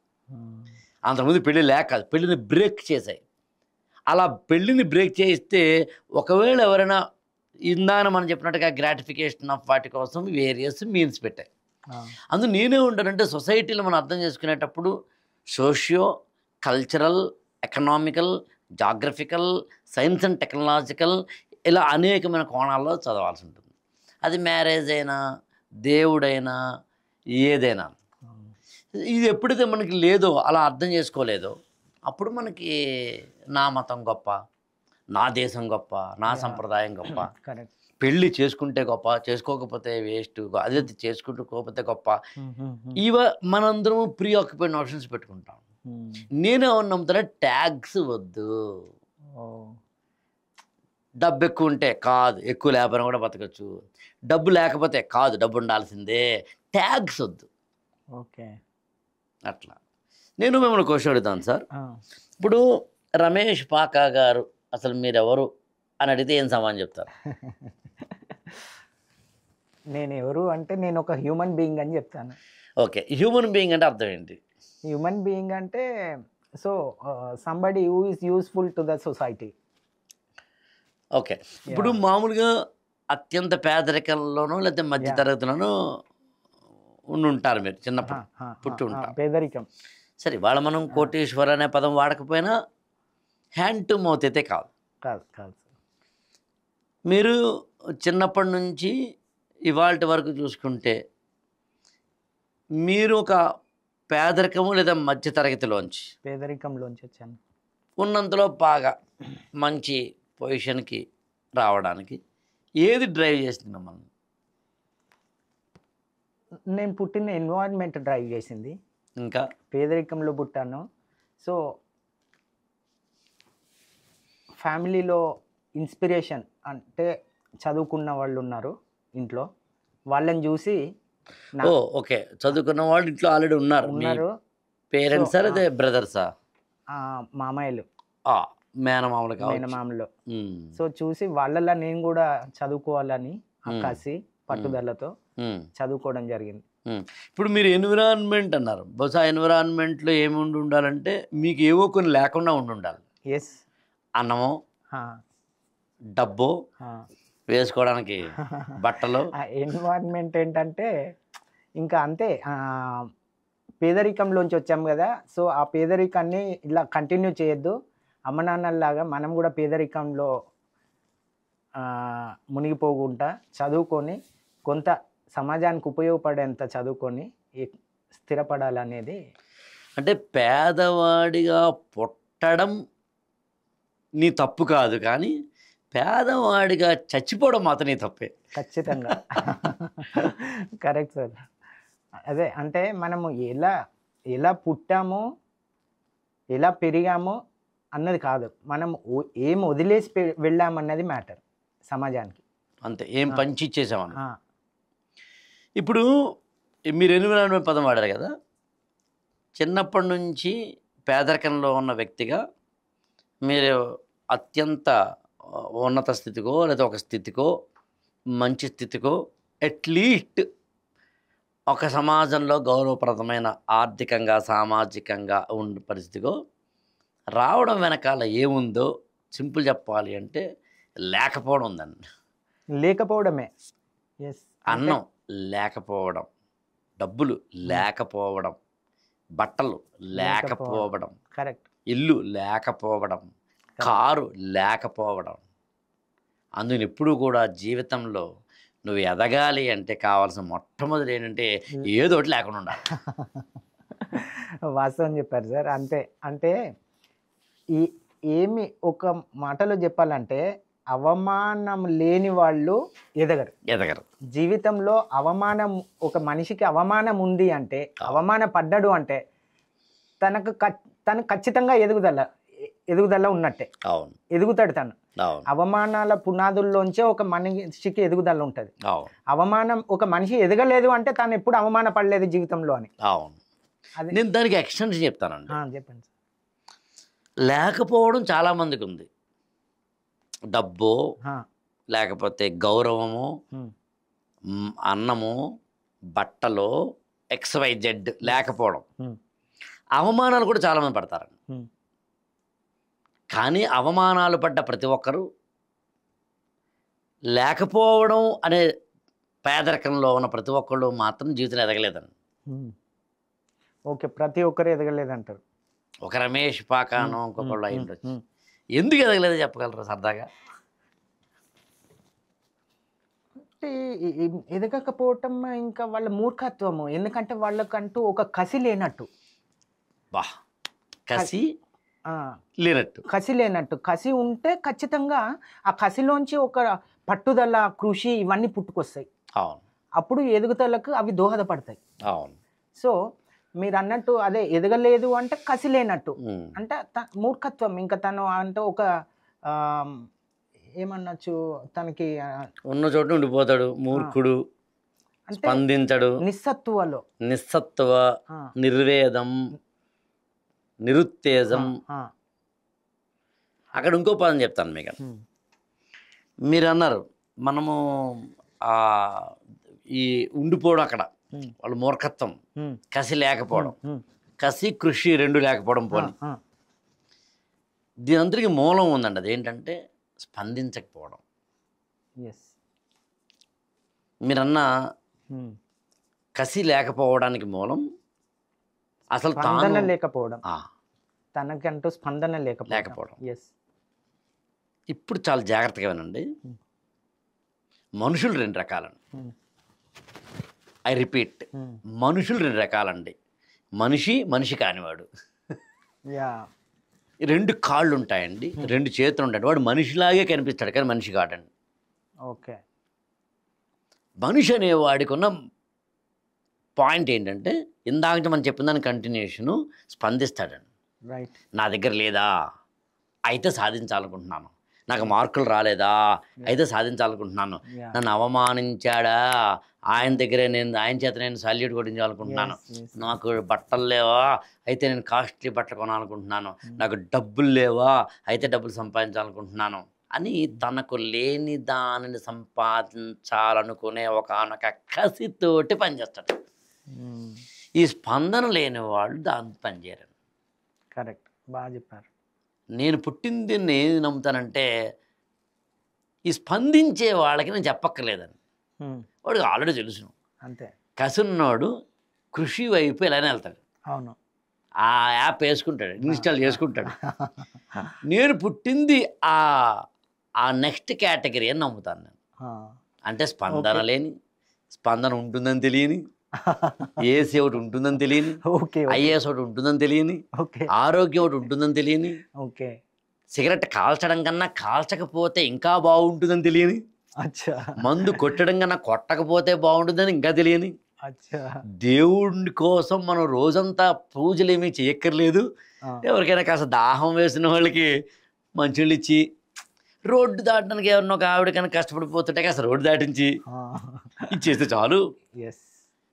S1: అంతకుముందు పెళ్లి లేక కాదు, పెళ్లిని బ్రేక్ చేశాయి. అలా పెళ్లిని బ్రేక్ చేయిస్తే ఒకవేళ ఎవరైనా ఇందాక మనం చెప్పినట్టుగా గ్రాటిఫికేషన్ ఆఫ్ వాటి కోసం వేరియస్ మీన్స్ పెట్టాయి. అందుకు నేనే ఉంటానంటే సొసైటీలో మనం అర్థం చేసుకునేటప్పుడు socio cultural, economical, geographical, science and technological, ఇలా అనేకమైన కోణాల్లో చదవాల్సి ఉంటుంది. అది మ్యారేజ్ అయినా, దేవుడైనా, ఏదైనా. ఇది ఎప్పుడైతే మనకి లేదో, అలా అర్థం చేసుకోలేదో, అప్పుడు మనకి నా మతం గొప్ప, నా దేశం గొప్ప, నా సంప్రదాయం గొప్ప,
S2: కరెక్ట్.
S1: పెళ్ళి చేసుకుంటే గొప్ప, చేసుకోకపోతే వేస్ట్, అదే చేసుకుంటుకోకపోతే గొప్ప. మనందరం ప్రీ ఆక్యుపైడ్ ఆప్షన్స్ పెట్టుకుంటాం. నేను ఎవరు నమ్ముతానే ట్యాగ్స్ వద్దు. డబ్బు ఎక్కువ ఉంటే కాదు, ఎక్కువ లేకపోయినా కూడా బతకచ్చు. డబ్బు లేకపోతే కాదు, డబ్బు ఉండాల్సిందే. ట్యాగ్స్ వద్దు.
S2: ఓకే,
S1: అట్లా. నేను మిమ్మల్ని క్వశ్చన్ అడుగుతాను సార్. ఇప్పుడు రమేష్ పాకా గారు అసలు మీరెవరు అని అడిగితే ఏం సమాధానం చెప్తారు?
S2: నేను ఎవరు అంటే నేను ఒక హ్యూమన్ బీయింగ్ అని చెప్తాను.
S1: ఓకే, హ్యూమన్ బీయింగ్ అంటే అర్థం ఏంటి?
S2: హ్యూమన్ బీయింగ్ అంటే so somebody who is useful to the society.
S1: Okay, ఇప్పుడు మామూలుగా అత్యంత పేదరికంలోనో లేకపోతే మధ్య తరగతిలోనో ఉంటారు మీరు, చిన్నప్పుడు పుట్టి ఉంటారు.
S2: పేదరికం.
S1: సరే, వాళ్ళ మనం కోటీశ్వర అనే పదం వాడకపోయినా హ్యాండ్ టు మౌత్ అయితే కాదు.
S2: కాదు.
S1: మీరు చిన్నప్పటి నుంచి ఇవాళ వరకు చూసుకుంటే మీరు ఒక పేదరికము లేదా మధ్య
S2: పేదరికంలోంచి వచ్చాను.
S1: ఉన్నంతలో బాగా మంచి పొజిషన్కి రావడానికి ఏది డ్రైవ్ చేసింది మిమ్మల్ని?
S2: నేను పుట్టిన ఎన్వైరన్మెంట్ డ్రైవ్ చేసింది.
S1: ఇంకా
S2: పేదరికంలో పుట్టాను. సో ఫ్యామిలీలో ఇన్స్పిరేషన్ అంటే చదువుకున్న వాళ్ళు ఉన్నారు ఇంట్లో, వాళ్ళని చూసి
S1: ఓకే, చదువుకున్న వాళ్ళు ఇంట్లో ఆల్రెడీ ఉన్నారు. పేరెంట్సా లేదా బ్రదర్సా?
S2: మామయ్యలు,
S1: మేనమామలు.
S2: సో చూసి వాళ్ళలా నేను కూడా చదువుకోవాలని ఆకాశి పట్టుదలతో చదువుకోవడం జరిగింది.
S1: ఇప్పుడు మీరు ఎన్విరాన్మెంట్ అన్నారు, బహుశా ఎన్విరాన్మెంట్లో ఏమి ఉండాలంటే మీకు ఏవో కొన్ని లేకుండా ఉండాలి.
S2: ఎస్,
S1: అన్నము, డబ్బు, వేసుకోవడానికి బట్టలు.
S2: ఎన్విరాన్మెంట్ ఏంటంటే ఇంకా అంతే, పేదరికంలోంచి వచ్చాము కదా, సో ఆ పేదరికాన్ని ఇలా కంటిన్యూ చేయొద్దు. అమ్మ నాన్నల్లాగా మనం కూడా పేదరికంలో మునిగిపోకుండా చదువుకొని కొంత సమాజానికి ఉపయోగపడేంత చదువుకొని స్థిరపడాలనేది.
S1: అంటే పేదవాడిగా పుట్టడం నీ తప్పు కాదు, కానీ పేదవాడిగా చచ్చిపోవడం మాత్రం నీ తప్పే.
S2: ఖచ్చితంగా కరెక్ట్ సార్. అదే అంటే మనము ఎలా పుట్టామో ఎలా పెరిగామో అన్నది కాదు, మనం ఏం వదిలేసి వెళ్ళామన్నది మ్యాటర్ సమాజానికి.
S1: అంతే, ఏం పంచి ఇచ్చేసామని. ఇప్పుడు మీరు ఎన్విరాన్మెంట్ పదం వాడారు కదా, చిన్నప్పటి నుంచి పేదరికంలో ఉన్న వ్యక్తిగా మీరు అత్యంత ఉన్నత స్థితికో లేదా ఒక స్థితికో మంచి స్థితికో అట్లీస్ట్ ఒక సమాజంలో గౌరవప్రదమైన ఆర్థికంగా సామాజికంగా ఉన్న పరిస్థితికో రావడం వెనకాల ఏముందో సింపుల్ చెప్పాలి అంటే లేకపోవడం ఉందండి.
S2: లేకపోవడమే.
S1: అన్నం లేకపోవడం, డబ్బులు లేకపోవడం, బట్టలు లేకపోవడం,
S2: కరెక్ట్,
S1: ఇల్లు లేకపోవడం, కారు లేకపోవడం. అందుకని ఎప్పుడు కూడా జీవితంలో నువ్వు ఎదగాలి అంటే కావాల్సిన మొట్టమొదటి ఏంటంటే ఏదో ఒకటి లేకుండా ఉండాలి.
S2: వాస్తవం చెప్పారు సార్. అంతే, అంటే ఏమి ఒక మాటలో చెప్పాలంటే అవమానం లేని వాళ్ళు ఎదగరు. జీవితంలో అవమానం, ఒక మనిషికి అవమానం ఉంది అంటే, అవమాన పడ్డాడు అంటే తను ఖచ్చితంగా ఎదుగుదల ఉన్నట్టే. ఎదుగుతాడు తను. అవమానాల పునాదుల్లోంచే ఒక మనిషికి ఎదుగుదల ఉంటుంది. అవమానం, ఒక మనిషి ఎదగలేదు అంటే తను ఎప్పుడు అవమాన పడలేదు జీవితంలో అని.
S1: అది నేను దానికి ఎక్స్టెన్షన్ చెప్తానండి.
S2: చెప్పండి.
S1: లేకపోవడం చాలా మందికి ఉంది. డబ్బు లేకపోతే గౌరవము, అన్నము, బట్టలు, XYZ లేకపోవడం. అవమానాలు కూడా చాలామంది పడతారండి. కానీ అవమానాలు పడ్డ ప్రతి ఒక్కరూ లేకపోవడం అనే పేదరికంలో ఉన్న ప్రతి ఒక్కళ్ళు మాత్రం జీవితం ఎదగలేదండి.
S2: ఓకే, ప్రతి ఒక్కరు ఎదగలేదంటారు.
S1: ఒక రమేష్ పాకానో ఇంకొకళ్ళు అయి ఉండొచ్చు. ఎందుకు ఎదగలేదో చెప్పగలరా సరదాగా?
S2: ఎదగకపోవటం ఇంకా వాళ్ళ మూర్ఖత్వము. ఎందుకంటే వాళ్ళకంటూ ఒక కసి లేనట్టు.
S1: కసి లేనట్టు.
S2: కసి లేనట్టు. కసి ఉంటే ఖచ్చితంగా ఆ కసిలోంచి ఒక పట్టుదల, కృషి ఇవన్నీ పుట్టుకొస్తాయి.
S1: అవును,
S2: అప్పుడు ఎదుగుదలకు అవి దోహదపడతాయి.
S1: అవును.
S2: సో మీరు అన్నట్టు అదే ఎదగలేదు అంటే కసి లేనట్టు, అంటే మూర్ఖత్వం. ఇంకా తను అంటే ఒక ఏమనొచ్చు, తనకి
S1: ఉన్న చోట ఉండిపోతాడు, మూర్ఖుడు,
S2: అంటే
S1: స్పందించడు,
S2: నిస్సత్తువలో,
S1: నిస్సత్వ, నిర్వేదం, నిరుత్తేజం. అక్కడ ఇంకో పదం చెప్తాను మీకు. మీరు అన్నారు మనము ఈ ఉండిపోవడం, అక్కడ వాళ్ళు మూర్ఖత్వం, కసి లేకపోవడం, కసి కృషి రెండు లేకపోవడం. పోనీ దీని అందరికీ మూలం ఉందండి. అదేంటంటే స్పందించకపోవడం. మీరన్న కసి లేకపోవడానికి మూలం అసలు
S2: స్పందన లేకపోవడం, తనకంటూ స్పందన లేకపోవడం.
S1: ఇప్పుడు చాలా జాగ్రత్తగా వినండి. మనుషులు రెండు రకాలండి. ఐ రిపీట్, మనుషులు రెండు రకాలండి. మనిషి కానివాడు. రెండు కాళ్ళు ఉంటాయండి, రెండు చేతులు ఉంటాయండి. వాడు మనిషిలాగే కనిపిస్తాడు కానీ మనిషి కాడండి.
S2: ఓకే.
S1: మనిషి అనేవాడికి ఉన్న పాయింట్ ఏంటంటే, ఇందాక మనం చెప్పిన దాని కంటిన్యూషను, స్పందిస్తాడండి.
S2: రైట్.
S1: నా దగ్గర లేదా, అయితే సాధించాలనుకుంటున్నాను. నాకు మార్కులు రాలేదా, అయితే సాధించాలనుకుంటున్నాను. నన్ను అవమానించాడా, ఆయన చేత నేను సాల్యూట్ కొట్టించాలనుకుంటున్నాను. నాకు బట్టలు లేవా, అయితే నేను కాస్ట్లీ బట్టలు కొనాలనుకుంటున్నాను. నాకు డబ్బులు లేవా, అయితే డబ్బులు సంపాదించాలనుకుంటున్నాను అని తనకు లేని దానిని సంపాదించాలనుకునే ఒకనొక కసితోటి పనిచేస్తాడు. ఈ స్పందన లేని వాళ్ళు దాన్ని పనిచేయరు.
S2: కరెక్ట్, బాగా చెప్పారు.
S1: నేను పుట్టింది నేను నమ్ముతానంటే, ఈ స్పందించే వాళ్ళకి నేను చెప్పక్కర్లేదని వాడికి ఆల్రెడీ తెలుసు.
S2: అంతే.
S1: కసున్నోడు కృషి వైపు ఎలానే వెళ్తాడు.
S2: అవును.
S1: ఆ యాప్ వేసుకుంటాడు, ఇన్స్టాల్ చేసుకుంటాడు. నేను పుట్టింది ఆ నెక్స్ట్ కేటగిరీ అని నమ్ముతాను నేను. అంటే స్పందన లేని, స్పందన ఉంటుందని తెలియని, ఏసీ ఒకటి ఉంటుందని తెలియని, ఐఏఎస్ ఒకటి ఉంటుందని తెలియని, ఆరోగ్యం ఒకటి ఉంటుందని తెలియని, సిగరెట్ కాల్చడం కన్నా కాల్చకపోతే ఇంకా బాగుంటుందని తెలియని, మందు కొట్టడం కన్నా కొట్టకపోతే బాగుంటుందని ఇంకా తెలియని, దేవుడి కోసం మనం రోజంతా పూజలు ఏమీ చేయక్కర్లేదు, ఎవరికైనా కాస్త దాహం వేసిన వాళ్ళకి మంచినీళ్ళు ఇచ్చి, రోడ్డు దాటడానికి ఎవరినో ఒక ఆవిడకైనా కష్టపడిపోతుంటే కాస్త రోడ్డు దాటించి ఇచ్చేస్తే చాలు.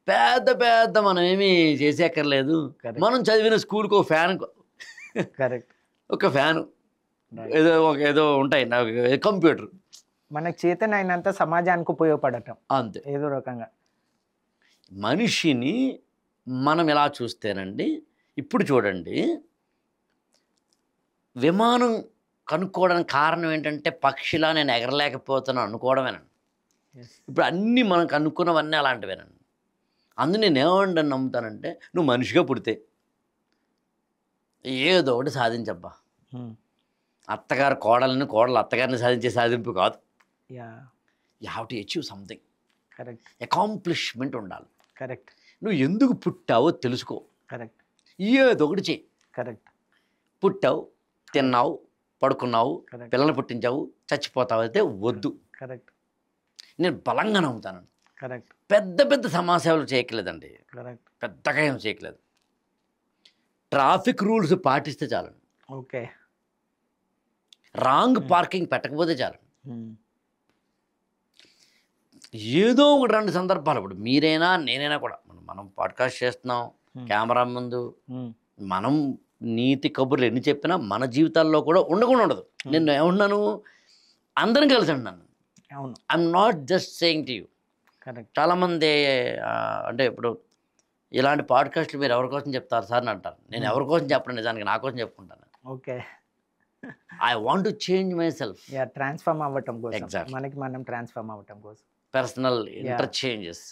S1: పెద్ద పెద్ద మనం ఏమీ చేసేక్కర్లేదు. మనం చదివిన స్కూల్కి ఒక ఫ్యాన్, ఒక ఫ్యాను, ఏదో ఉంటాయి, కంప్యూటర్,
S2: మనకు చేతనైనంత సమాజానికి ఉపయోగపడటం
S1: అంతే.
S2: ఏదో రకంగా
S1: మనిషిని మనం ఎలా చూస్తేనండి, ఇప్పుడు చూడండి, విమానం కనుక్కోవడానికి కారణం ఏంటంటే పక్షిలా నేను ఎగరలేకపోతున్నాను అనుకోవడమేనండి. ఇప్పుడు అన్నీ మనం కనుక్కున్నవన్నీ అలాంటివేనండి. అందు నేను ఏమంటాను నమ్ముతానంటే, నువ్వు మనిషిగా పుడితే ఏదో ఒకటి సాధించబ్బా. అత్తగారు కోడలు అత్తగారిని సాధించే సాధింపు కాదు. You have to achieve something.
S2: Correct.
S1: Accomplishment ఉండాలి.
S2: కరెక్ట్.
S1: నువ్వు ఎందుకు పుట్టావో తెలుసుకో.
S2: కరెక్ట్.
S1: ఏదో ఒకటి చెయ్యి.
S2: కరెక్ట్.
S1: పుట్టావు, తిన్నావు, పడుకున్నావు, పిల్లల్ని పుట్టించావు, చచ్చిపోతావు అయితే వద్దు.
S2: కరెక్ట్.
S1: నేను బలంగా నమ్ముతాను.
S2: కరెక్ట్.
S1: పెద్ద పెద్ద సమాసేవలు చేయట్లేదండి.
S2: కరెక్ట్.
S1: పెద్దగా ఏం చేయట్లేదు. ట్రాఫిక్ రూల్స్ పాటిస్తే చాలు.
S2: ఓకే.
S1: రాంగ్ పార్కింగ్ పెట్టకపోతే చాలు. ఏదో ఒకటి రెండు సందర్భాలు, ఇప్పుడు మీరైనా నేనైనా కూడా మనం పాడ్కాస్ట్ చేస్తున్నాం, కెమెరా ముందు మనం నీతి కబుర్లు ఎన్ని చెప్పినా మన జీవితాల్లో కూడా ఉండకుండా ఉండదు. నేను ఏమన్నాను, అందరం కలిసి అన్నాను. I'm not just saying to you. చాలామంది అంటే ఇప్పుడు ఇలాంటి పాడ్కాస్ట్లు మీరు ఎవరి కోసం చెప్తారు సార్ అని అంటారు. నేను ఎవరి కోసం చెప్పను, నిజానికి నా కోసం చెప్పుకుంటాను.
S2: Okay.
S1: I want to change my self.
S2: Transform అవ్వటం కోసం, మనకి మనం ట్రాన్స్ఫార్మ్ అవ్వటం కోసం,
S1: పర్సనల్ ఇంటర్చేంజెస్.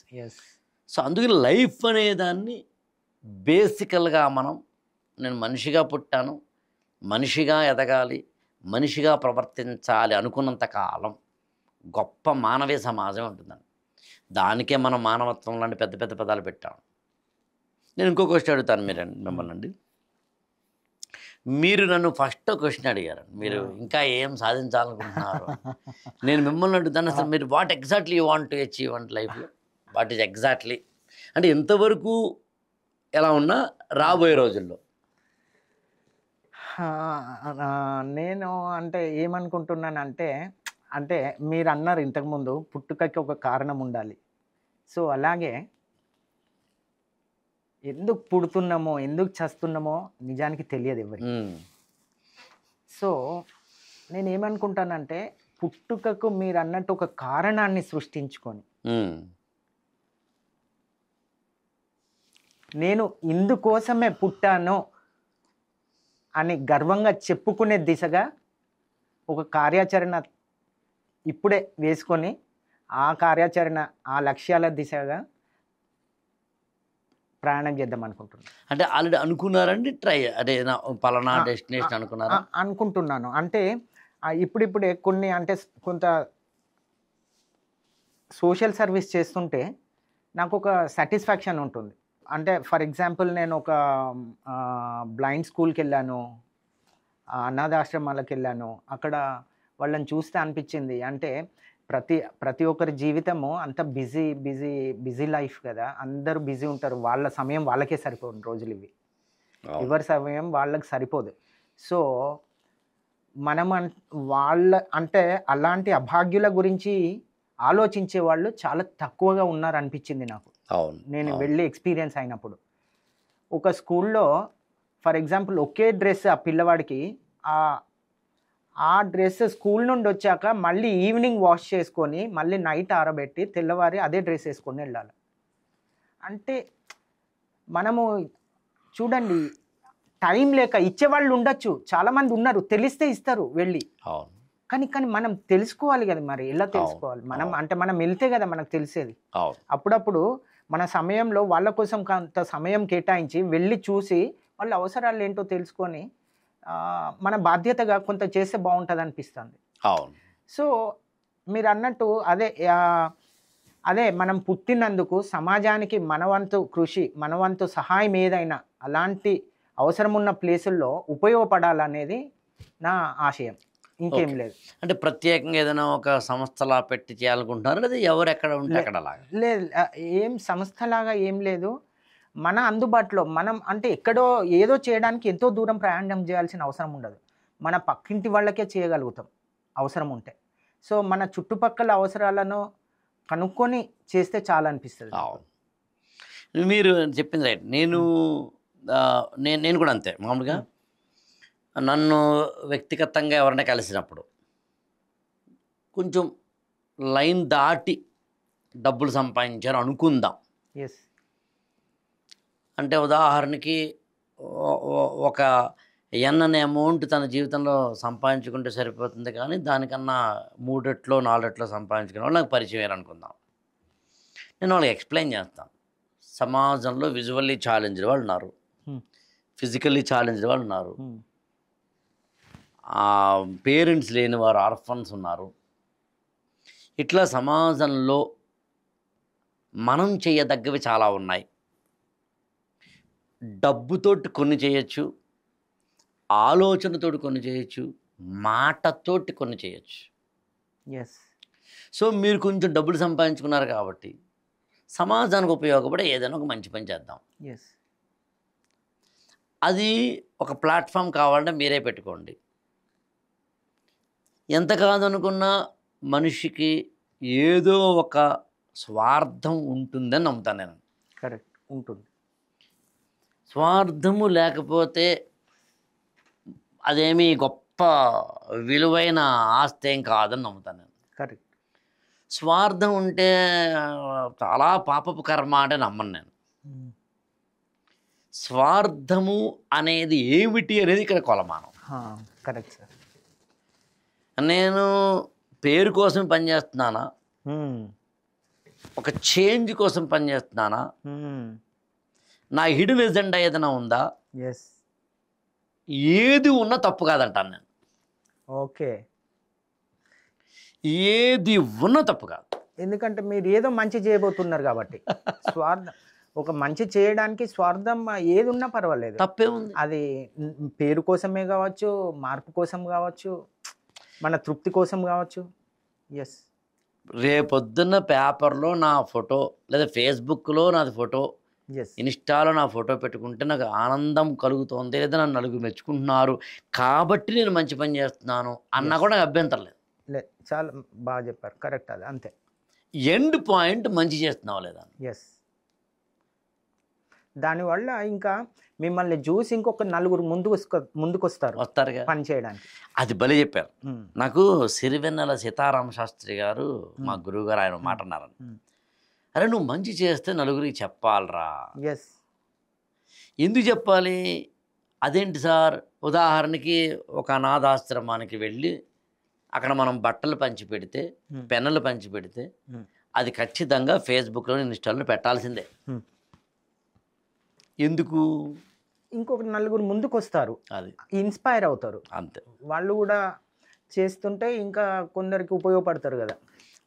S1: సో అందుకని లైఫ్ అనేదాన్ని బేసికల్గా నేను మనిషిగా పుట్టాను, మనిషిగా ఎదగాలి, మనిషిగా ప్రవర్తించాలి అనుకున్నంత కాలం గొప్ప మానవీయ సమాజం ఉంటుందండి. దానికే మనం మానవత్వం లాంటి పెద్ద పెద్ద పదాలు పెట్టాము. నేను ఇంకో క్వశ్చన్ అడుగుతాను మిమ్మల్ని అండి. మీరు నన్ను ఫస్ట్ క్వశ్చన్ అడిగారు, మీరు ఇంకా ఏం సాధించాలనుకుంటున్నారు. నేను మిమ్మల్ని అడుగుతాను, అసలు మీరు what exactly you want to achieve and లైఫ్లో, వాట్ ఈజ్ ఎగ్జాక్ట్లీ అంటే ఎంతవరకు ఎలా ఉన్నా రాబోయే రోజుల్లో.
S2: నేను అంటే ఏమనుకుంటున్నానంటే, అంటే మీరు అన్నారు ఇంతకుముందు పుట్టుకకి ఒక కారణం ఉండాలి. సో అలాగే ఎందుకు పుడుతున్నామో ఎందుకు చస్తున్నామో నిజానికి తెలియదు ఎవరికి. సో నేను ఏమనుకుంటానంటే, పుట్టుకకు మీరు అన్నట్టు ఒక కారణాన్ని సృష్టించుకొని నేను ఇందుకోసమే పుట్టాను అని గర్వంగా చెప్పుకునే దిశగా ఒక కార్యాచరణ ఇప్పుడే వేసుకొని ఆ కార్యాచరణ ఆ లక్ష్యాల దిశగా ప్రయాణం చేద్దాం అనుకుంటున్నాను.
S1: అంటే ఆల్రెడీ అనుకున్నారండి, ట్రై అదే పలానా డెస్టినేషన్ అనుకున్నారా?
S2: అనుకుంటున్నాను. అంటే ఇప్పుడిప్పుడే కొన్ని అంటే కొంత సోషల్ సర్వీస్ చేస్తుంటే నాకు ఒక సాటిస్ఫాక్షన్ ఉంటుంది. అంటే ఫర్ ఎగ్జాంపుల్ నేను ఒక బ్లైండ్ స్కూల్కి వెళ్ళాను, అనాథాశ్రమాలకు వెళ్ళాను. అక్కడ వాళ్ళని చూస్తే అనిపించింది, అంటే ప్రతి ఒక్కరి జీవితము అంత బిజీ లైఫ్ కదా, అందరూ బిజీ ఉంటారు, వాళ్ళ సమయం వాళ్ళకే సరిపోదు రోజులు ఇవి, ఎవరి సమయం వాళ్ళకి సరిపోదు. సో మనం అంటే అలాంటి అభాగ్యుల గురించి ఆలోచించే వాళ్ళు చాలా తక్కువగా ఉన్నారు అనిపించింది నాకు. నేను వెళ్ళి ఎక్స్పీరియన్స్ అయినప్పుడు ఒక స్కూల్లో ఫర్ ఎగ్జాంపుల్ ఒకే డ్రెస్ ఆ పిల్లవాడికి, ఆ డ్రెస్ స్కూల్ నుండి వచ్చాక మళ్ళీ ఈవినింగ్ వాష్ చేసుకొని మళ్ళీ నైట్ ఆరబెట్టి తెల్లవారి అదే డ్రెస్ వేసుకొని వెళ్ళాలి. అంటే మనము చూడండి, టైం లేక ఇచ్చేవాళ్ళు ఉండొచ్చు, చాలామంది ఉన్నారు, తెలిస్తే ఇస్తారు వెళ్ళి, కానీ మనం తెలుసుకోవాలి కదా. మరి ఎలా తెలుసుకోవాలి? మనం వెళ్తే కదా మనకు తెలిసేది. అప్పుడప్పుడు మన సమయంలో వాళ్ళ కోసం కొంత సమయం కేటాయించి వెళ్ళి చూసి వాళ్ళ అవసరాలు ఏంటో తెలుసుకొని మన బాధ్యతగా కొంత చేస్తే బాగుంటుంది అనిపిస్తుంది. సో మీరు అన్నట్టు అదే మనం పుట్టినందుకు సమాజానికి మనవంతు కృషి, మనవంతు సహాయం ఏదైనా అలాంటి అవసరం ఉన్న ప్లేసుల్లో ఉపయోగపడాలనేది నా ఆశయం, ఇంకేం లేదు.
S1: అంటే ప్రత్యేకంగా ఏదైనా ఒక సంస్థలా పెట్టి చేయాలనుకుంటున్నారు, లేదా ఎవరు ఎక్కడ ఉంటే అక్కడ
S2: లేదు, ఏం సంస్థలాగా ఏం లేదు. మన అందుబాటులో మనం అంటే ఎక్కడో ఏదో చేయడానికి ఎంతో దూరం ప్రయాణం చేయాల్సిన అవసరం ఉండదు, మన పక్కింటి వాళ్ళకే చేయగలుగుతాం అవసరం ఉంటే. సో మన చుట్టుపక్కల అవసరాలను కనుక్కొని చేస్తే చాలా అనిపిస్తుంది.
S1: మీరు చెప్పింది రైట్. నేను కూడా అంతే. మామూలుగా నన్ను వ్యక్తిగతంగా ఎవరైనా కలిసినప్పుడు కొంచెం లైన్ దాటి డబ్బులు సంపాదించారు అనుకుందాం. అంటే ఉదాహరణకి ఒక అనే అమౌంట్ తన జీవితంలో సంపాదించుకుంటే సరిపోతుంది, కానీ దానికన్నా 3 రెట్లు 4 రెట్లు సంపాదించుకునే వాళ్ళు నాకు పరిచయం అనుకుందాం. నేను వాళ్ళకి ఎక్స్ప్లెయిన్ చేస్తాను, సమాజంలో విజువల్లీ ఛాలెంజ్డ్ వాళ్ళు ఉన్నారు, ఫిజికల్లీ ఛాలెంజ్డ్ వాళ్ళు ఉన్నారు, పేరెంట్స్ లేని వారు ఆర్ఫన్స్ ఉన్నారు. ఇట్లా సమాజంలో మనం చేయదగ్గవి చాలా ఉన్నాయి. డబ్బుతోటి కొన్ని చేయొచ్చు, ఆలోచనతోటి కొన్ని చేయొచ్చు, మాటతోటి కొన్ని చేయొచ్చు. సో మీరు కొంచెం డబ్బులు సంపాదించుకున్నారు కాబట్టి సమాజానికి ఉపయోగపడే ఏదైనా ఒక మంచి పని చేద్దాం. అది ఒక ప్లాట్ఫామ్ కావాలంటే మీరే పెట్టుకోండి. ఎంత కాదనుకున్నా మనిషికి ఏదో ఒక స్వార్థం ఉంటుందని నమ్ముతాను నేను.
S2: కరెక్ట్, ఉంటుంది.
S1: స్వార్థము లేకపోతే అదేమీ గొప్ప విలువైన ఆస్తి ఏం కాదని నమ్ముతాను నేను.
S2: కరెక్ట్.
S1: స్వార్థం ఉంటే చాలా పాపపు కర్మ అంటే నమ్మను నేను. స్వార్థము అనేది ఏమిటి అనేది ఇక్కడ కొలమానం.
S2: Correct sir.
S1: నేను పేరు కోసం పనిచేస్తున్నానా, ఒక చేంజ్ కోసం పనిచేస్తున్నానా, నా హిడెన్ ఎజెండా ఏదైనా ఉందా, ఏది ఉన్నా తప్పు కాదంటాను నేను.
S2: ఓకే,
S1: ఏది ఉన్నా తప్పు కాదు,
S2: ఎందుకంటే మీరు ఏదో మంచి చేయబోతున్నారు కాబట్టి. ఒక మంచి చేయడానికి స్వార్థం ఏది ఉన్నా పర్వాలేదు.
S1: తప్పే ఉంది.
S2: అది పేరు కోసమే కావచ్చు, మార్పు కోసం కావచ్చు, మన తృప్తి కోసం కావచ్చు. ఎస్.
S1: రేపొద్దున్న పేపర్లో నా ఫోటో లేదా ఫేస్బుక్లో నాది ఫోటో,
S2: ఎస్.
S1: ఇన్స్టాలో నా ఫోటో పెట్టుకుంటే నాకు ఆనందం కలుగుతోంది, లేదా నన్ను నలుగురు మెచ్చుకుంటున్నారు కాబట్టి నేను మంచి పని చేస్తున్నాను అన్నా కూడా నాకు అభ్యంతరం లేదు.
S2: చాలా బాగా చెప్పారు. కరెక్ట్. అది అంతే.
S1: ఎండ్ పాయింట్ మంచి చేస్తున్నావు లేదా.
S2: ఎస్. దానివల్ల ఇంకా మిమ్మల్ని చూసి ఇంకొక నలుగురు ముందుకొస్తారు
S1: వస్తారుగా
S2: పని చేయడానికి.
S1: అది భలే చెప్పారు. నాకు సిరివెన్నెల సీతారామ శాస్త్రి గారు మా గురువు గారు ఆయన మాట అన్నారని, అరే నువ్వు మంచి చేస్తే నలుగురికి చెప్పాలరా.
S2: ఎస్.
S1: ఎందుకు చెప్పాలి? అదేంటి సార్, ఉదాహరణకి ఒక అనాథాశ్రమానికి వెళ్ళి అక్కడ మనం బట్టలు పంచి పెడితే, పెన్నులు పంచి పెడితే అది ఖచ్చితంగా ఫేస్బుక్లో ఇన్స్టాల్లో పెట్టాల్సిందే. ఎందుకు?
S2: ఇంకొక నలుగురు ముందుకొస్తారు,
S1: అది
S2: ఇన్స్పైర్ అవుతారు,
S1: అంతే.
S2: వాళ్ళు కూడా చేస్తుంటే ఇంకా కొందరికి ఉపయోగపడతారు కదా.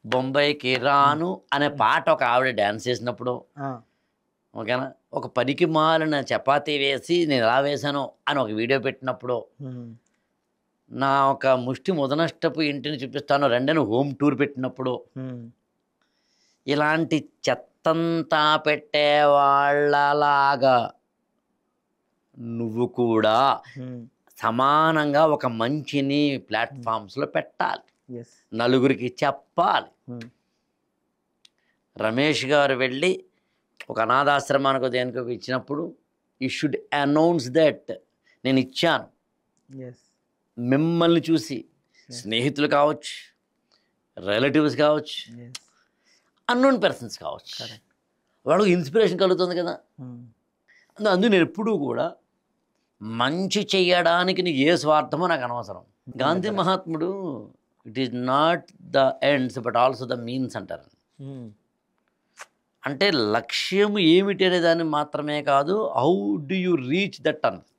S1: బొంబాయికి రాను అనే పాట ఒక ఆవిడ డ్యాన్స్ చేసినప్పుడు, ఓకేనా, ఒక పనికి మాలిన చపాతీ వేసి నేను ఎలా వేశాను అని ఒక వీడియో పెట్టినప్పుడు, నా ఒక ముష్టి ముదనష్టపు ఇంటిని చూపిస్తాను రెండని హోమ్ టూర్ పెట్టినప్పుడు, ఇలాంటి చెత్తంతా పెట్టే వాళ్ళలాగా నువ్వు కూడా సమానంగా ఒక మంచిని ప్లాట్ఫామ్స్లో పెట్టాలి, నలుగురికి చెప్పాలి. రమేష్ గారు వెళ్ళి ఒక అనాథాశ్రమానికి దేనికో ఇచ్చినప్పుడు యూ షుడ్ అనౌన్స్ దట్ నేను ఇచ్చాను. మిమ్మల్ని చూసి స్నేహితులు కావచ్చు, రిలేటివ్స్ కావచ్చు, అన్నోన్ పర్సన్స్ కావచ్చు, వాళ్ళకు ఇన్స్పిరేషన్ కలుగుతుంది కదా. అందుకు నేను ఎప్పుడూ కూడా మంచి చెయ్యడానికి నీకు ఏ స్వార్థమో నాకు అనవసరం. గాంధీ మహాత్ముడు it is not the ends but also the means అంటారు. అంటే లక్ష్యం ఏమిటి అనే దాన్ని మాత్రమే కాదు, how do you reach that అన్నది.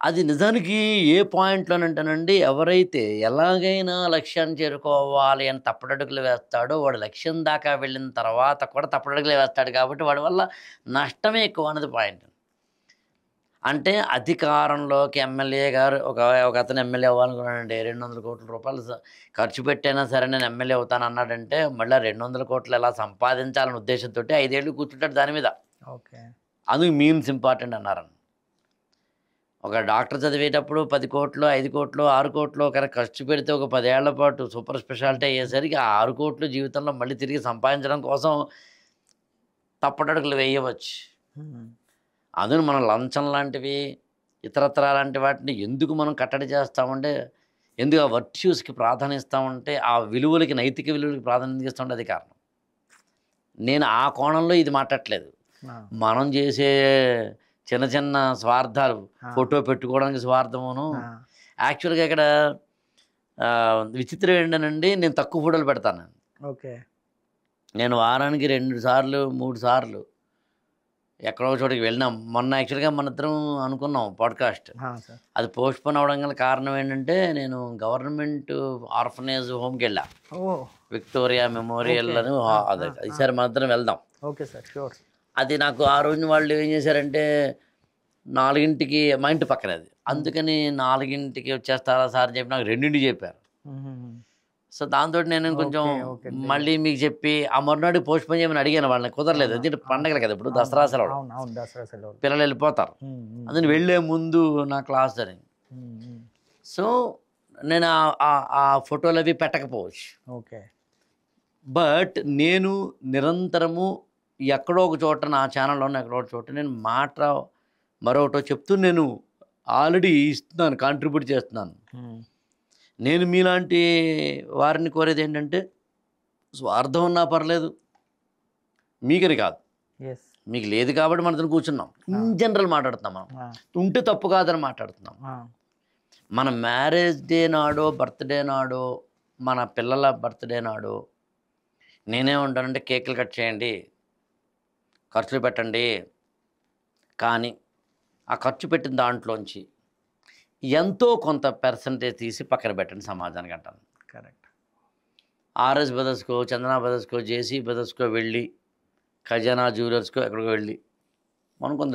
S1: అది నిజానికి ఏ పాయింట్లోనంటేనండి, ఎవరైతే ఎలాగైనా లక్ష్యాన్ని చేరుకోవాలి అని తప్పటడుగులు వేస్తాడో వాడు లక్ష్యం దాకా వెళ్ళిన తర్వాత కూడా తప్పటడుగులు వేస్తాడు, కాబట్టి వాడి వల్ల నష్టమే ఎక్కువ అన్నది పాయింట్. అంటే అధికారంలోకి ఎమ్మెల్యే గారు ఒక అతను ఎమ్మెల్యే అవ్వాలనుకున్నాడంటే 200 కోట్ల రూపాయలు ఖర్చు పెట్టైనా సరే నేను ఎమ్మెల్యే అవుతాను అన్నాడంటే మళ్ళీ 200 కోట్లు ఎలా సంపాదించాలనే ఉద్దేశంతో 5 ఏళ్ళు కూర్చుంటాడు దాని మీద.
S2: ఓకే.
S1: అందుకు మీన్స్ ఇంపార్టెంట్ అన్నారని. ఒక డాక్టర్ చదివేటప్పుడు 10 కోట్లు 5 కోట్లు 6 కోట్లు కనుక ఖర్చు పెడితే ఒక 10 ఏళ్ల పాటు సూపర్ స్పెషాలిటీ అయ్యేసరికి ఆ 6 కోట్లు జీవితంలో మళ్ళీ తిరిగి సంపాదించడం కోసం తప్పటడుగులు వేయవచ్చు. అందులో మనం లంచం లాంటివి ఇతరత్ర లాంటి వాటిని ఎందుకు మనం కట్టడి చేస్తామంటే, ఎందుకు ఆ వర్చ్యూస్కి ప్రాధాన్యం ఇస్తామంటే, ఆ విలువలకి నైతిక విలువలకి ప్రాధాన్యత ఇస్తామంటే అది కారణం. నేను ఆ కోణంలో ఇది మాట్లాడట్లేదు. మనం చేసే చిన్న చిన్న స్వార్థాలు, ఫోటో పెట్టుకోవడానికి స్వార్థమును, యాక్చువల్గా ఇక్కడ విచిత్రం ఏంటనండి, నేను తక్కువ ఫోటోలు పెడతాను.
S2: ఓకే.
S1: నేను వారానికి 2 సార్లు 3 సార్లు ఎక్కడో చోటికి వెళ్ళినాం. మొన్న యాక్చువల్గా మన ఇద్దరం అనుకున్నాం పాడ్కాస్ట్, అది పోస్ట్ పోన్ అవ్వడం గల కారణం ఏంటంటే, నేను గవర్నమెంట్ ఆర్ఫనేజ్ హోమ్కి వెళ్ళా, విక్టోరియా మెమోరియల్ అని. అదే ఈసారి మన ఇద్దరం వెళ్దాం.
S2: Okay sir, sure.
S1: అది నాకు ఆ రోజున వాళ్ళు ఏం చేశారంటే 4ంటికి, మా ఇంటి పక్కన అది, అందుకని 4ంటికి వచ్చేస్తారా సార్ అని చెప్పి నాకు 2ంటికి చెప్పారు. సో దాంతో నేను కొంచెం మళ్ళీ మీకు చెప్పి ఆ మరునాడు పోస్ట్ పోన్ చేయమని అడిగాను వాళ్ళని, కుదరలేదు. అది పండగలు కదా, ఇప్పుడు దసరా సెలవులు, పిల్లలు వెళ్ళిపోతారు. అందుకని వెళ్ళే ముందు నా క్లాస్ జరిగింది. సో నేను ఆ ఫోటోలు అవి పెట్టకపోవచ్చు.
S2: ఓకే.
S1: బట్ నేను నిరంతరము ఎక్కడో ఒక చోట నా ఛానల్లోనే ఎక్కడో ఒక చోట నేను మాట మరొకటో చెప్తూ నేను ఆల్రెడీ ఇస్తున్నాను, కాంట్రిబ్యూట్ చేస్తున్నాను. నేను మీలాంటి వారిని కోరేది ఏంటంటే, స్వార్థం ఉన్నా పర్లేదు, మీకని కాదు, మీకు లేదు కాబట్టి మనతో కూర్చున్నాం, ఇన్ జనరల్ మాట్లాడుతున్నాం. మనం ఉంటే తప్పు కాదని మాట్లాడుతున్నాం. మన మ్యారేజ్ డే నాడో, బర్త్డే నాడో, మన పిల్లల బర్త్డే నాడో నేనేమంటానంటే, కేకులు కట్ చేయండి, ఖర్చులు పెట్టండి, కానీ ఆ ఖర్చు పెట్టిన దాంట్లోంచి ఎంతో కొంత పర్సంటేజ్ తీసి పక్కన పెట్టండి సమాజానికి అంటాను.
S2: కరెక్ట్.
S1: ఆర్ఎస్ బ్రదర్స్కో, చందనా బ్రదర్స్కో, జేసీ బ్రదర్స్కో వెళ్ళి ఖజానా జ్యువెలర్స్కో ఎక్కడికో వెళ్ళి మనం కొంత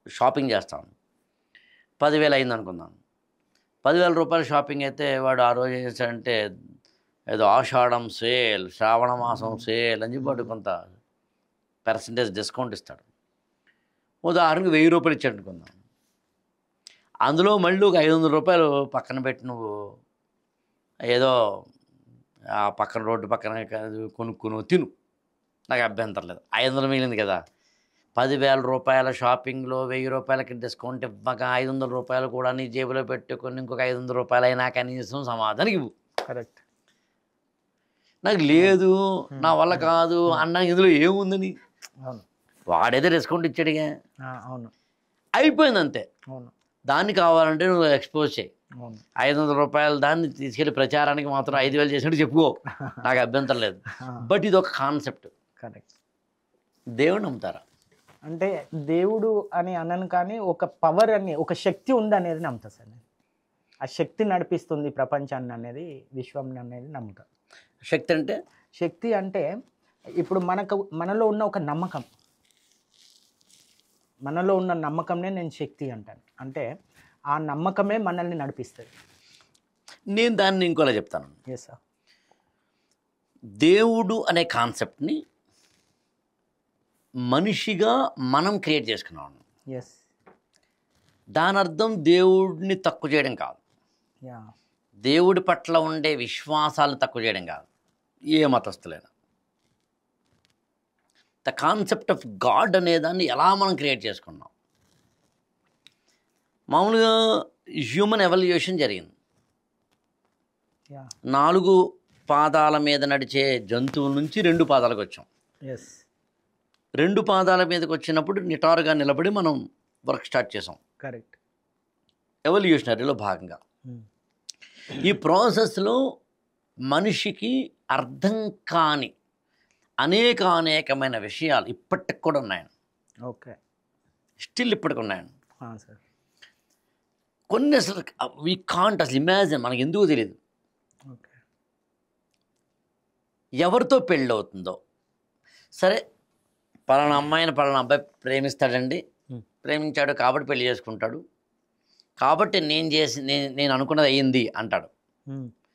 S1: షాపింగ్ చేస్తాం. 10,000 అయింది అనుకుందాం. 10,000 రూపాయల షాపింగ్ అయితే వాడు ఆ రోజు ఏం చేస్తాడంటే ఏదో ఆషాఢం సేల్, శ్రావణ మాసం సేల్ అని చెప్పి వాడు కొంత పర్సంటేజ్ డిస్కౌంట్ ఇస్తాడు. ఉదాహరణకు 1,000 రూపాయలు ఇచ్చాడు అనుకుందాం. అందులో మళ్ళీ ఒక 500 రూపాయలు పక్కన పెట్టి నువ్వు ఏదో ఆ పక్కన రోడ్డు పక్కన కొనుక్కును తిను, నాకు అభ్యంతరం లేదు. 500 మిగిలింది కదా. 10,000 రూపాయల షాపింగ్లో 1,000 రూపాయలకి డిస్కౌంట్ ఇవ్వక 500 రూపాయలు కూడా నీ జేబులో పెట్టుకొని ఇంకొక 500 రూపాయలు అయినా కనీసం సమాధానం ఇవ్వు.
S2: కరెక్ట్.
S1: నాకు లేదు, నా వల్ల కాదు అన్నా ఇందులో ఏముందని.
S2: అవును,
S1: వాడైతే డిస్కౌంట్ ఇచ్చాడుగా,
S2: అవును,
S1: అయిపోయింది అంతే.
S2: అవును,
S1: దాన్ని కావాలంటే నువ్వు ఎక్స్పోజ్ చేయి.
S2: అవును,
S1: 500 రూపాయలు దాన్ని తీసుకెళ్ళి ప్రచారానికి మాత్రం 5,000 చేసినట్టు చెప్పుకో, నాకు అభ్యంతరం లేదు. బట్ ఇది ఒక కాన్సెప్ట్.
S2: కరెక్ట్.
S1: దేవుడు నమ్ముతారా
S2: అంటే దేవుడు అని అనను, కానీ ఒక పవర్ అని, ఒక శక్తి ఉంది అనేది నమ్ముతా సార్ నేను. ఆ శక్తి నడిపిస్తుంది ప్రపంచాన్ని అనేది, విశ్వం అనేది నమ్ముతా.
S1: శక్తి అంటే?
S2: శక్తి అంటే ఇప్పుడు మనలో ఉన్న ఒక నమ్మకం, మనలో ఉన్న నమ్మకంనే నేను శక్తి అంటాను. అంటే ఆ నమ్మకమే మనల్ని నడిపిస్తుంది.
S1: నేను దాన్ని ఇంకోలా చెప్తాను.
S2: Yes sir.
S1: దేవుడు అనే కాన్సెప్ట్ని మనిషిగా మనం క్రియేట్ చేసుకున్నాం.
S2: ఎస్.
S1: దాని అర్థం దేవుడిని తక్కువ చేయడం కాదు,
S2: యా,
S1: దేవుడి పట్ల ఉండే విశ్వాసాలు తక్కువ చేయడం కాదు, ఏ మతస్థులైనా. ద కాన్సెప్ట్ ఆఫ్ గాడ్ అనేదాన్ని ఎలా మనం క్రియేట్ చేసుకున్నాం. మామూలుగా హ్యూమన్ ఎవల్యూషన్ జరిగింది. 4 పాదాల మీద నడిచే జంతువుల నుంచి 2 పాదాలకు వచ్చాం.
S2: ఎస్.
S1: 2 పాదాల మీదకి వచ్చినప్పుడు నిటారుగా నిలబడి మనం వర్క్ స్టార్ట్ చేసాం.
S2: కరెక్ట్.
S1: ఎవల్యూషనరీలో భాగంగా ఈ ప్రాసెస్లో మనిషికి అర్థం కాని అనేకమైన విషయాలు ఇప్పటికి కూడా ఉన్నాయండి.
S2: ఓకే.
S1: స్టిల్ ఇప్పటికి ఉన్నాయండి.
S2: సార్.
S1: కొన్ని అసలు వీ కాంట్ అసలు ఇమాజిన్, మనకి ఎందుకు తెలియదు.
S2: ఓకే.
S1: ఎవరితో పెళ్ళి అవుతుందో సరే, పలానా అమ్మాయిని పలానా అబ్బాయి ప్రేమిస్తాడండి, ప్రేమించాడు కాబట్టి పెళ్లి చేసుకుంటాడు, కాబట్టి నేను అనుకున్నది అయ్యింది అంటాడు.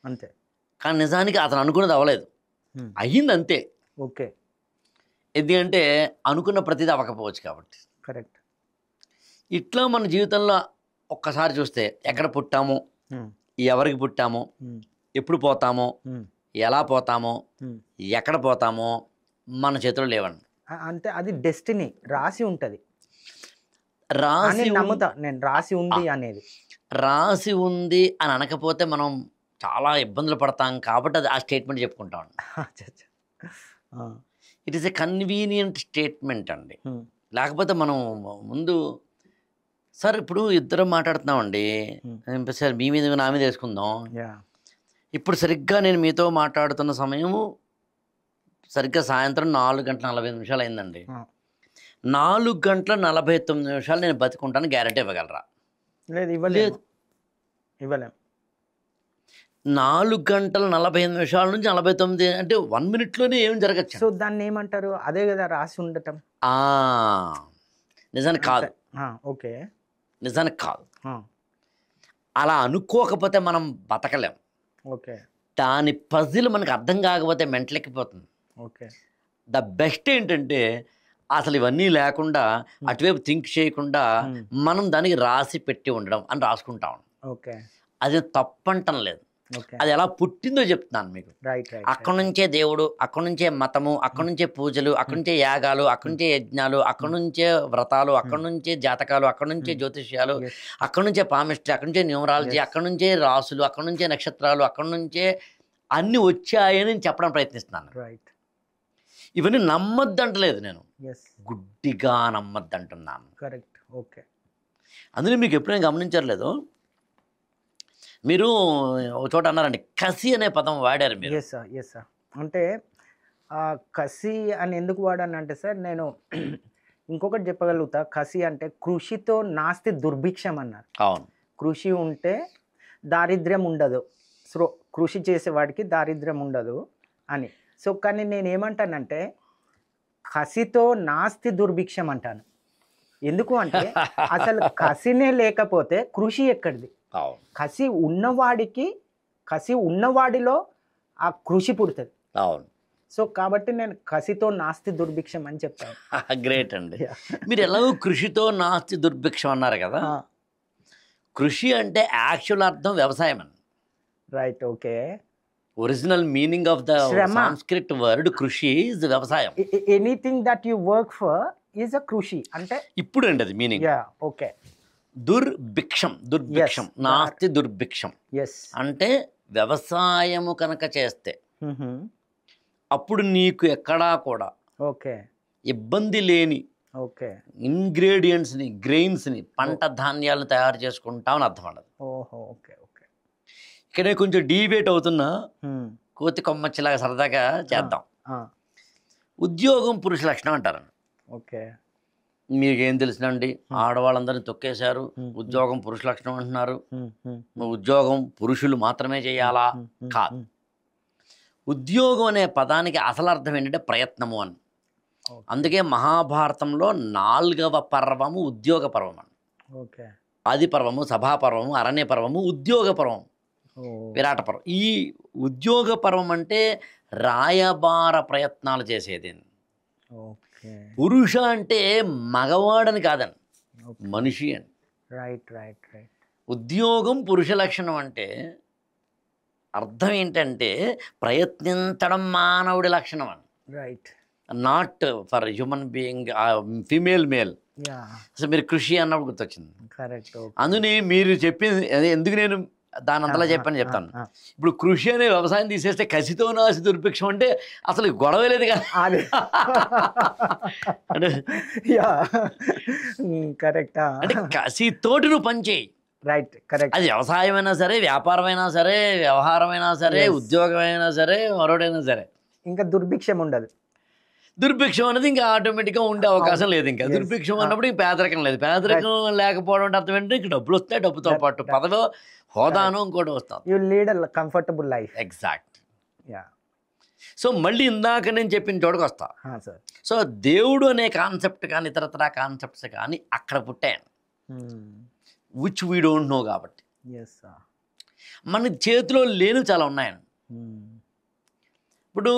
S2: అంతే.
S1: కానీ నిజానికి అతను అనుకున్నది అవ్వలేదు, అయ్యింది అంతే.
S2: ఓకే.
S1: ఎందుకంటే అనుకున్న ప్రతిదీ అవ్వకపోవచ్చు కాబట్టి.
S2: కరెక్ట్.
S1: ఇట్లా మన జీవితంలో ఒక్కసారి చూస్తే ఎక్కడ పుట్టామో, ఎవరికి పుట్టామో, ఎప్పుడు పోతామో, ఎలా పోతామో, ఎక్కడ పోతామో మన చేతిలో లేవండి.
S2: అంటే అది డెస్టినీ, రాసి ఉంటుంది.
S1: రాసి
S2: నమ్ముతా నేను, రాసి ఉంది అనేది.
S1: రాసి ఉంది అని అనకపోతే మనం చాలా ఇబ్బందులు పడతాం కాబట్టి అది ఆ స్టేట్మెంట్ చెప్పుకుంటాం. It is a convenient statement అండి. లేకపోతే మనం ముందు సార్ ఇప్పుడు ఇద్దరం మాట్లాడుతున్నామండి, సార్ మీ మీద నా మీద వేసుకుందాం. ఇప్పుడు సరిగ్గా నేను మీతో మాట్లాడుతున్న సమయము సరిగ్గా సాయంత్రం 4:45 అయిందండి. 4:49 నేను బతికుంటాను గ్యారెంటీ ఇవ్వగలరా?
S2: లేదు, ఇవ్వలేదు.
S1: 4:45 నుంచి 49 అంటే 1 మినిట్లోనే ఏం జరగచ్చు.
S2: సో దాన్ని ఏమంటారు? అదే కదా రాసి ఉండటం.
S1: నిజానికి కాదు.
S2: ఓకే.
S1: నిజానికి కాదు. అలా అనుకోకపోతే మనం బతకలేం.
S2: ఓకే.
S1: దాని పజిల్ మనకు అర్థం కాకపోతే మెంటలెక్కిపోతుంది.
S2: ఓకే.
S1: ద బెస్ట్ ఏంటంటే అసలు ఇవన్నీ లేకుండా అటువైపు థింక్ చేయకుండా మనం దానికి రాసి పెట్టి ఉండడం అని రాసుకుంటాం.
S2: ఓకే.
S1: అది తప్పంటం లేదు, అది ఎలా పుట్టిందో చెప్తున్నాను మీకు. అక్కడి నుంచే దేవుడు, అక్కడి నుంచే మతము, అక్కడి నుంచే పూజలు, అక్కడి నుంచే యాగాలు, అక్కడి నుంచే యజ్ఞాలు, అక్కడి నుంచే వ్రతాలు, అక్కడి నుంచే జాతకాలు, అక్కడి నుంచే జ్యోతిష్యాలు, అక్కడి నుంచే పామిస్ట్రీ, అక్కడి నుంచే న్యూమరాలజీ, అక్కడి నుంచే రాసులు, అక్కడి నుంచే నక్షత్రాలు, అక్కడి నుంచే అన్ని వచ్చాయని చెప్పడం ప్రయత్నిస్తున్నాను. ఇవన్నీ నమ్మద్దంటలేదు నేను, గుడ్డిగా నమ్మద్దంటున్నాను.
S2: కరెక్ట్. ఓకే.
S1: అందులో మీకు ఎప్పుడైనా గమనించట్లేదు, మీరు ఒక చోట అన్నారండి కసి అనే పదం వాడారు మీరు.
S2: Yes sir, yes sir. అంటే కసి అని ఎందుకు వాడానంటే సార్, నేను ఇంకొకటి చెప్పగలుగుతా. కసి అంటే కృషితో నాస్తి దుర్భిక్షం అన్నారు.
S1: అవును,
S2: కృషి ఉంటే దారిద్ర్యం ఉండదు, సో కృషి చేసేవాడికి దారిద్ర్యం ఉండదు అని. సో కానీ నేను ఏమంటానంటే కసితో నాస్తి దుర్భిక్షం అంటాను. ఎందుకు అంటే అసలు కసినే లేకపోతే కృషి ఎక్కడిది?
S1: అవును
S2: కసి ఉన్నవాడిలో ఆ కృషి పుడుతుంది.
S1: అవును.
S2: సో కాబట్టి నేను కసితో నాస్తి దుర్భిక్షం అని చెప్తాను.
S1: గ్రేట్ అండి. మీరు ఎలాగో కృషితో నాస్తి దుర్భిక్షం అన్నారు కదా. కృషి అంటే యాక్చువల్ అర్థం వ్యవసాయం అని.
S2: Right. Okay.
S1: Original meaning of the Sanskrit word కృషి ఇస్ వ్యవసాయం.
S2: Anything that you work for is a కృషి అంటే
S1: ఇప్పుడు అండి అది మీనింగ్.
S2: ఓకే.
S1: దుర్భిక్షం నాస్తి దుర్భిక్షం అంటే వ్యవసాయము కనుక చేస్తే అప్పుడు నీకు ఎక్కడా కూడా
S2: ఓకే
S1: ఇబ్బంది లేని
S2: ఓకే
S1: ఇంగ్రీడియంట్స్ని గ్రెయిన్స్ని పంట ధాన్యాలను తయారు చేసుకుంటామని అర్థం అన్నది.
S2: ఓహో ఓకే ఓకే.
S1: ఇక్కడే కొంచెం డీబేట్ అవుతున్నా, కోతి కొమ్మచ్చిలాగా సరదాగా చేద్దాం. ఉద్యోగం పురుష లక్షణం అంటారండి.
S2: ఓకే.
S1: మీకేం తెలుసునండి, ఆడవాళ్ళందరినీ తొక్కేశారు, ఉద్యోగం పురుష లక్షణం అంటున్నారు. ఉద్యోగం పురుషులు మాత్రమే చేయాలా? కాదు. ఉద్యోగం అనే పదానికి అసలు అర్థం ఏంటంటే ప్రయత్నము అని. అందుకే మహాభారతంలో 4వ పర్వము ఉద్యోగ పర్వం అని.
S2: ఓకే.
S1: ఆది పర్వము, సభాపర్వము, అరణ్య పర్వము, ఉద్యోగ పర్వం, విరాట పర్వం. ఈ ఉద్యోగ పర్వం అంటే రాయబార ప్రయత్నాలు చేసేది. పురుష అంటే మగవాడని కాదని, మనిషి అని.
S2: Right right right.
S1: ఉద్యోగం పురుష లక్షణం అంటే అర్థం ఏంటంటే ప్రయత్నించడం మానవుడి లక్షణం అని.
S2: Right.
S1: Not for human being female male. అసలు మీరు కృషి అన్నప్పుడు గుర్తొచ్చింది.
S2: కరెక్ట్.
S1: అందుని మీరు చెప్పింది ఎందుకు నేను దాని అంతలా చెప్పని చెప్తాను. ఇప్పుడు కృషి అనే వ్యవసాయం తీసేస్తే కసితో నాసి దుర్భిక్షం అంటే అసలు గొడవ లేదు కదా.
S2: కరెక్ట్.
S1: అంటే కసితోటి నువ్వు పని చేయి.
S2: రైట్. కరెక్ట్.
S1: అది వ్యవసాయమైనా సరే, వ్యాపారమైనా సరే, వ్యవహారమైనా సరే, ఉద్యోగమైనా సరే, మరోడైనా సరే.
S2: ఇంకా దుర్భిక్షం ఉండదు.
S1: దుర్భిక్షం అనేది ఇంకా ఆటోమేటిక్గా ఉండే అవకాశం లేదు. ఇంకా దుర్భిక్షం అన్నప్పుడు ఇంక పేదరికం లేదు. పేదరికం లేకపోవడం అంటే అర్థం ఏంటంటే ఇంక డబ్బులు వస్తాయి, డబ్బుతో పాటు పదవి, హోదాను ఇంకోటి వస్తాం.
S2: You lead a comfortable life.
S1: Exact. So మళ్ళీ ఇందాక నేను చెప్పిన చోటుకు వస్తా. సో దేవుడు అనే కాన్సెప్ట్ కానీ ఇతరత్ర కాన్సెప్ట్స్ కానీ అక్కడ పుట్టాను, విచ్ వీ డోంట్ నో. కాబట్టి మన చేతిలో లేని చాలా ఉన్నాయండి. ఇప్పుడు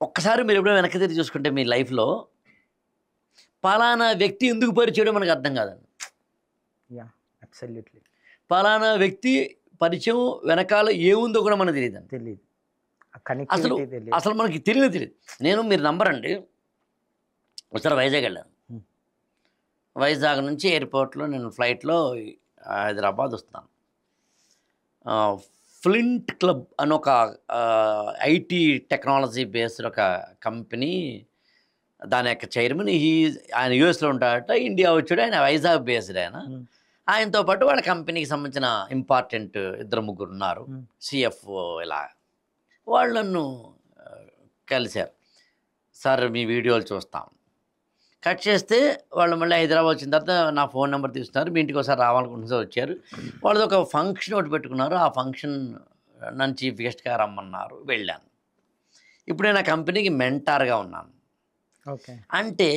S1: ఒక్కసారి మీరు ఎప్పుడో వెనక్కి తిరిగి చూసుకుంటే మీ లైఫ్లో పలానా వ్యక్తి ఎందుకు పరిచయం మనకు అర్థం కాదండి.
S2: అబ్సల్యూట్లీ.
S1: పలానా వ్యక్తి పరిచయం వెనకాల ఏముందో కూడా మనకు తెలియదండి.
S2: తెలియదు.
S1: అసలు మనకి తెలియదు. మీరు నంబరండి, ఒకసారి వైజాగ్ వెళ్ళాను. వైజాగ్ నుంచి ఎయిర్పోర్ట్లో నేను ఫ్లైట్లో హైదరాబాద్ వస్తాను. ఫ్లింట్ క్లబ్ అని ఒక ఐటీ టెక్నాలజీ బేస్డ్ ఒక కంపెనీ, దాని యొక్క చైర్మన్ ఆయన యూఎస్లో ఉంటాడట, ఇండియా వచ్చాడు. ఆయన వైజాగ్ బేస్డ్. ఆయనతో పాటు వాళ్ళ కంపెనీకి సంబంధించిన ఇంపార్టెంట్ 2-3 ఉన్నారు, సిఎఫ్ఓ ఇలా. వాళ్ళు నన్ను కలిశారు. సార్ మీ వీడియోలు చూస్తాం. కట్ చేస్తే వాళ్ళు మళ్ళీ హైదరాబాద్ వచ్చిన తర్వాత నా ఫోన్ నెంబర్ తీసుకున్నారు. మీ ఇంటికి ఒకసారి రావాలనుకుంటే వచ్చారు. వాళ్ళది ఒక ఫంక్షన్ ఒకటి పెట్టుకున్నారు. ఆ ఫంక్షన్ నన్ను చీఫ్ గెస్ట్గా రమ్మన్నారు. వెళ్ళాను. ఇప్పుడు నేను ఆ కంపెనీకి మెంటార్గా ఉన్నాను.
S2: ఓకే.
S1: అంటే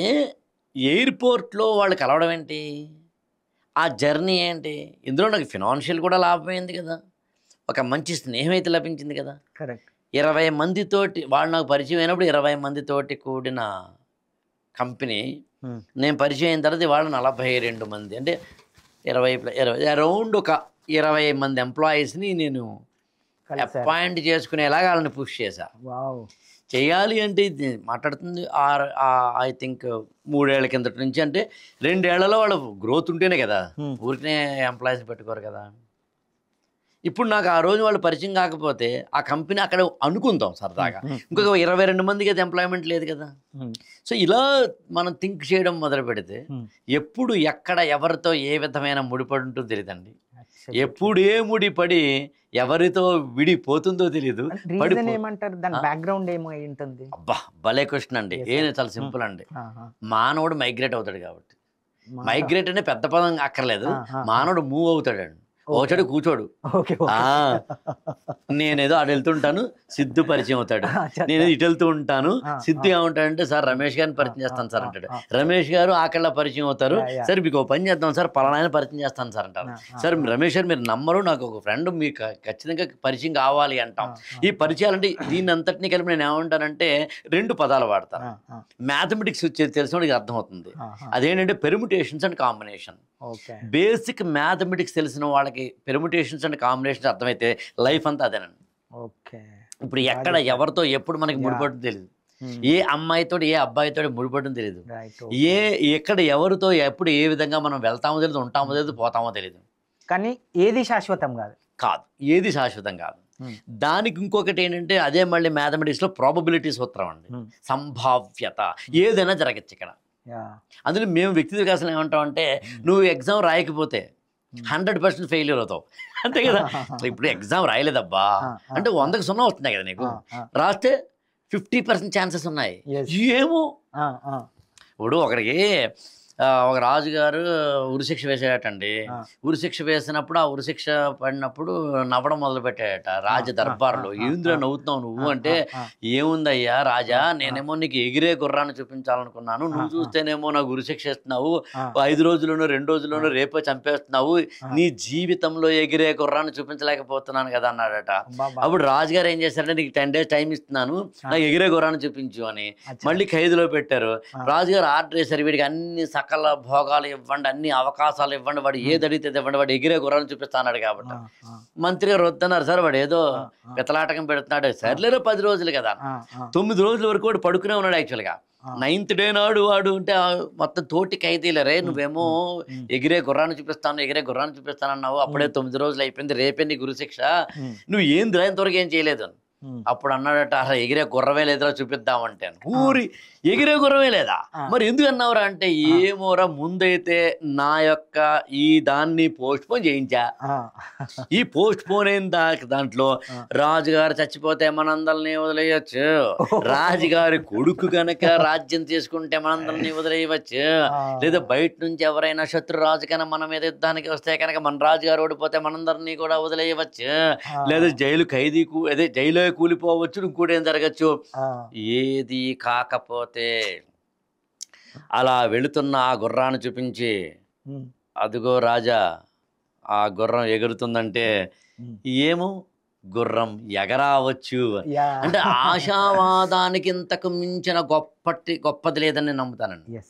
S1: ఎయిర్పోర్ట్లో వాళ్ళు కలవడం ఏంటి, ఆ జర్నీ ఏంటి, ఇందులో నాకు ఫినాన్షియల్ కూడా లాభమైంది కదా, ఒక మంచి స్నేహం అయితే లభించింది కదా.
S2: కరెక్ట్.
S1: 20 మందితోటి వాళ్ళు నాకు పరిచయం అయినప్పుడు 20 మందితోటి కూడిన కంపెనీ నేను పరిచయం అయిన తర్వాత వాళ్ళు 42 మంది, అంటే 20 అరౌండ్ ఒక 20 మంది ఎంప్లాయీస్ని నేను అపాయింట్ చేసుకునేలాగా వాళ్ళని పుష్ చేశా. చేయాలి అంటే ఇది మాట్లాడుతుంది ఐ థింక్ 3 ఏళ్ల కిందటి నుంచి. అంటే 2 ఏళ్లలో వాళ్ళు గ్రోత్ ఉంటేనే కదా, ఊరికనే ఎంప్లాయీస్ని పెట్టుకోరు కదా. ఇప్పుడు నాకు ఆ రోజు వాళ్ళు పరిచయం కాకపోతే ఆ కంపెనీ అక్కడ అనుకుంటాం సరదాగా, ఇంకొక 22 మందికి అయితే ఎంప్లాయ్మెంట్ లేదు కదా. సో ఇలా మనం థింక్ చేయడం మొదలు పెడితే ఎప్పుడు ఎక్కడ ఎవరితో ఏ విధమైన ముడిపడి ఉంటుందో తెలియదండి. ఎప్పుడు ఏ ముడిపడి ఎవరితో విడిపోతుందో తెలియదు. అబ్బా భలే క్వశ్చన్ అండి. చాలా సింపుల్ అండి. మానవుడు మైగ్రేట్ అవుతాడు కాబట్టి. మైగ్రేట్ అనే పెద్ద పదం అక్కర్లేదు. మానవుడు మూవ్ అవుతాడండి. ఒకచోట కూర్చోడు.
S2: ఓకే.
S1: నేనేదో అటు వెళ్తుంటాను, సిద్ధు పరిచయం అవుతాడు. నేను ఇటు వెళ్తూ ఉంటాను, సిద్ధు ఏమంటాడంటే సార్ రమేష్ గారిని పరిచయం చేస్తాను సార్ అంటాడు. రమేష్ గారు ఆకళ్ళ పరిచయం అవుతారు. సరే మీకు ఒక పని చేద్దాం సార్, పలానా పరిచయం చేస్తాను సార్ అంటారు. సార్ రమేష్ గారు మీరు నమ్మరు, నాకు ఒక ఫ్రెండ్ మీకు ఖచ్చితంగా పరిచయం కావాలి అంటాం. ఈ పరిచయాలంటే దీన్ని అంతటినీ కలిపి నేను ఏమంటానంటే 2 పదాలు వాడతాను. మ్యాథమెటిక్స్ తెలిసిన వాడికి అర్థమవుతుంది. అదేంటంటే permutations and combination. Basic mathematics తెలిసిన వాళ్ళకి పెర్ముటేషన్స్ అండ్ కాంబినేషన్స్ అర్థమైతే లైఫ్ అంతా అదేనండి. ఇప్పుడు ఎక్కడ ఎవరితో ఎప్పుడు మనకి ముడిపడుతుందో తెలియదు, ఏ అమ్మాయితో ఏ అబ్బాయితో ముడిపడుతుందో తెలియదు, ఎక్కడ ఎవరితో ఎప్పుడు ఏ విధంగా మనం వెళ్తామో తెలియదు, ఉంటామో తెలియదు, పోతామో తెలియదు.
S2: కానీ ఏది శాశ్వతం కాదు,
S1: ఏది శాశ్వతం కాదు. దానికి ఇంకొకటి ఏంటంటే అదే మళ్ళీ మ్యాథమెటిక్స్లో ప్రాబబిలిటీ సూత్రం అండి. సంభావ్యత, ఏదైనా జరగచ్చు ఇక్కడ. అందులో మేము వ్యక్తిగత వికాసం ఏమంటామంటే నువ్వు ఎగ్జామ్ రాయకపోతే 100% ఫెయిల్యూర్ అవుతావు, అంతే కదా. ఇప్పుడు ఎగ్జామ్ రాయలేదబ్బా అంటే 100కి 0 వస్తున్నాయి కదా, నీకు రాస్తే 50% ఛాన్సెస్ ఉన్నాయి. ఏమో ఇప్పుడు ఒకడికి ఒక రాజుగారు ఉరిశిక్ష వేసాడటండి. ఉరిశిక్ష వేసినప్పుడు ఆ ఉరిశిక్ష పడినప్పుడు నవ్వడం మొదలు పెట్టాడట రాజ దర్బార్లో. ఏంద్రా నవ్వుతున్నావు నువ్వు అంటే, ఏముందయ్యా రాజా, నేనేమో నీకు ఎగిరే గుర్రాన్ని చూపించాలనుకున్నాను, నువ్వు చూస్తేనేమో నాకు ఉరిశిక్ష ఇస్తున్నావు, 5 రోజుల్లోనూ 2 రోజుల్లోనూ రేపో చంపేస్తున్నావు, నీ జీవితంలో ఎగిరే గుర్రాన్ని చూపించలేకపోతున్నాను కదా అన్నాడట. అప్పుడు రాజుగారు ఏం చేశారంటే నీకు 10 days టైం ఇస్తున్నాను, నాకు ఎగిరే గుర్రాన్ని చూపించు అని మళ్ళీ ఖైదులో పెట్టారు. రాజుగారు ఆర్డర్ చేశారు, వీడికి అన్ని సకల భోగాలు ఇవ్వండి, అన్ని అవకాశాలు ఇవ్వండి, వాడు ఏది అడిగితే ఇవ్వండి, వాడు ఎగిరే గుర్రాన్ని చూపిస్తాడు కాబట్టి. మంత్రి గారు వద్దన్నారు. సార్ వాడు ఏదో పితలాటకం పెడుతున్నాడు. సర్లేరో 10 రోజులు కదా, 9 రోజుల వరకు వాడు పడుకునే ఉన్నాడు. యాక్చువల్గా 9th day నాడు వాడు ఉంటే మొత్తం తోటి ఖైదీలరే, నువ్వేమో ఎగిరే గుర్రాన్ని చూపిస్తాను అన్నావు, అప్పుడే 9 రోజులు అయిపోయింది, రేపే నీ గురుశిక్ష, నువ్వు ఏం ఇంతవరకు ఏం చేయలేదు. అప్పుడు అన్నాడట, అసలు ఎగిరే గుర్రమే లేదురా చూపిద్దామంటే. ఊరి ఎగిరే గుర్రమే లేదా, మరి ఎందుకు అన్నావురా అంటే, ఏమోరా ముందైతే నా యొక్క ఈ దాన్ని పోస్ట్ పోన్ చేయించా, ఈ పోస్ట్ పోన్ అయిన దాంట్లో రాజుగారు చచ్చిపోతే మనందరినీ వదిలేయచ్చు, రాజుగారి కొడుకు గనక రాజ్యం తీసుకుంటే మనందరినీ వదిలేయవచ్చు, లేదా బయట నుంచి ఎవరైనా శత్రు రాజు కన్నా మన మీద యుద్ధానికి వస్తే కనుక మన రాజుగారు ఓడిపోతే మనందరినీ కూడా వదిలేయవచ్చు, లేదా జైలు ఖైదీ అదే జైలు కూలిపోవచ్చు, ఇంకోటి ఏం జరగచ్చు. ఏది కాకపోతే అలా వెళుతున్న ఆ గుర్రాన్ని చూపించి, అదిగో రాజా ఆ గుర్రం ఎగురుతుందంటే, ఏమో గుర్రం ఎగరావచ్చు అంటే ఆశావాదానికి ఇంతకు మించిన గొప్పది లేదని నేను నమ్ముతానండి.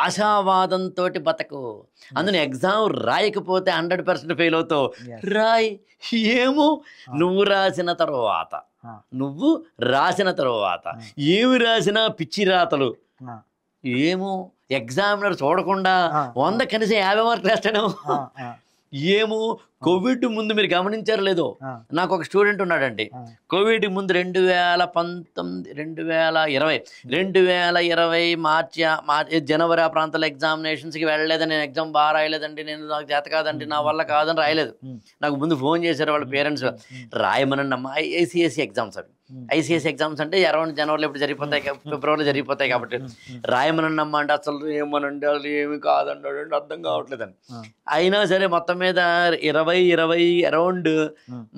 S1: ఆశావాదంతో బతకు. అందులో ఎగ్జామ్ రాయకపోతే 100% ఫెయిల్ అవుతావు. రాయ్, ఏమో నువ్వు రాసిన తర్వాత ఏమి రాసినా పిచ్చి రాతలు, ఏమో ఎగ్జామినర్ చూడకుండా 100 కనీసం 50 మార్కులు వేస్తాను. ఏమో కోవిడ్ ముందు మీరు గమనించారు లేదో, నాకు ఒక స్టూడెంట్ ఉన్నాడండి, కోవిడ్ ముందు 2020 మార్చి జనవరి ఆ ప్రాంతాల్లో ఎగ్జామినేషన్స్కి వెళ్ళలేదని, నేను ఎగ్జామ్ బాగా రాయలేదండి, నేను నాకు చేత కాదండి, నా వల్ల కాదని రాయలేదు. నాకు ముందు ఫోన్ చేశారు వాళ్ళ పేరెంట్స్, రాయమనండి అమ్మ, ఐసీఎస్సీ ఎగ్జామ్స్ అవి. ఐసీఎస్సీ ఎగ్జామ్స్ అంటే అరౌండ్ జనవరిలో ఇప్పుడు జరిగిపోతాయి, ఫిబ్రవరిలో జరిగిపోతాయి కాబట్టి రాయమనండి అమ్మ అంటే, అసలు ఏమనండి అసలు ఏమి కాదన్నాడు, అర్థం కావట్లేదని. అయినా సరే మొత్తం మీద 2020 అరౌండ్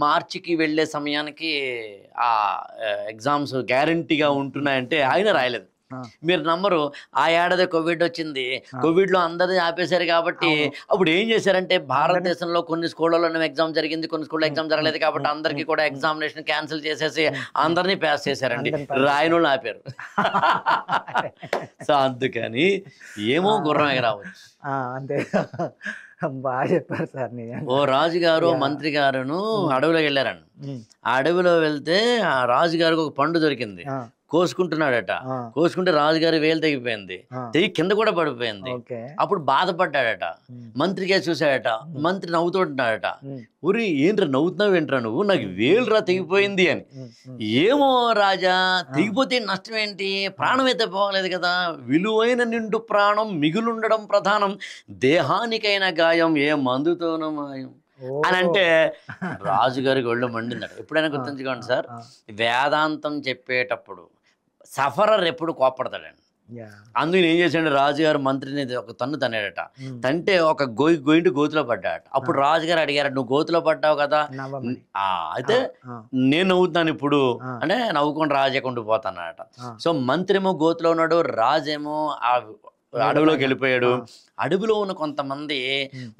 S1: మార్చికి వెళ్ళే సమయానికి ఆ ఎగ్జామ్స్ గ్యారంటీగా ఉంటున్నాయంటే ఆయన రాయలేదు. మీరు నమ్మరు, ఆ ఏడాది కోవిడ్ వచ్చింది, కోవిడ్లో అందరినీ ఆపేశారు కాబట్టి అప్పుడు ఏం చేశారంటే, భారతదేశంలో కొన్ని స్కూళ్ళలో ఎగ్జామ్ జరిగింది, కొన్ని స్కూల్లో ఎగ్జామ్ జరగలేదు కాబట్టి అందరికీ కూడా ఎగ్జామినేషన్ క్యాన్సిల్ చేసేసి అందరినీ పాస్ చేశారండి, రాయనోళ్ళు ఆపారు. సో అందుకని ఏమో గుర్రం ఎగరావచ్చు.
S2: అంతే, బాగా చెప్పారు సార్.
S1: ఓ రాజుగారు మంత్రి గారును అడవిలోకి వెళ్ళారండి. ఆ అడవిలో వెళ్తే ఆ రాజుగారికి ఒక పండు దొరికింది, కోసుకుంటున్నాడట. కోసుకుంటే రాజుగారి వేలు తెగిపోయింది, తెగి కింద కూడా పడిపోయింది. అప్పుడు బాధపడ్డాడట. మంత్రిగా చూశాడట, మంత్రి నవ్వుతుంటున్నాడట, ఊరి ఏంట్రా నవ్వుతున్నావు ఏంట్రా నువ్వు, నాకు వేలురా తెగిపోయింది అని. ఏమో రాజా, తెగిపోతే నష్టం ఏంటి, ప్రాణం అయితే పోలేదు కదా, విలువైన నిండు ప్రాణం మిగులుండడం ప్రధానం, దేహానికైన గాయం ఏ మందుతోనూ మాయం అని అంటే రాజుగారికి ఒళ్ళు మండిందట. ఎప్పుడైనా గుర్తుంచుకోండి సార్, వేదాంతం చెప్పేటప్పుడు సఫరర్ ఎప్పుడు కోపడతాడండి. అందుకని ఏం చేశాడు రాజుగారు మంత్రిని ఒక తన్ను తన్నాడట. తంటే ఒక గోయింటి గోతులో పడ్డాడట. అప్పుడు రాజుగారు అడిగారు, నువ్వు గోతులో పడ్డావు కదా, అయితే నేను నవ్వుతున్నాను ఇప్పుడు అంటే నవ్వుకొని రాజేకుండా పోతానట. సో మంత్రి ఏమో గోతులో ఉన్నాడు, రాజేమో ఆ అడవిలోకి వెళ్ళిపోయాడు. అడవిలో ఉన్న కొంతమంది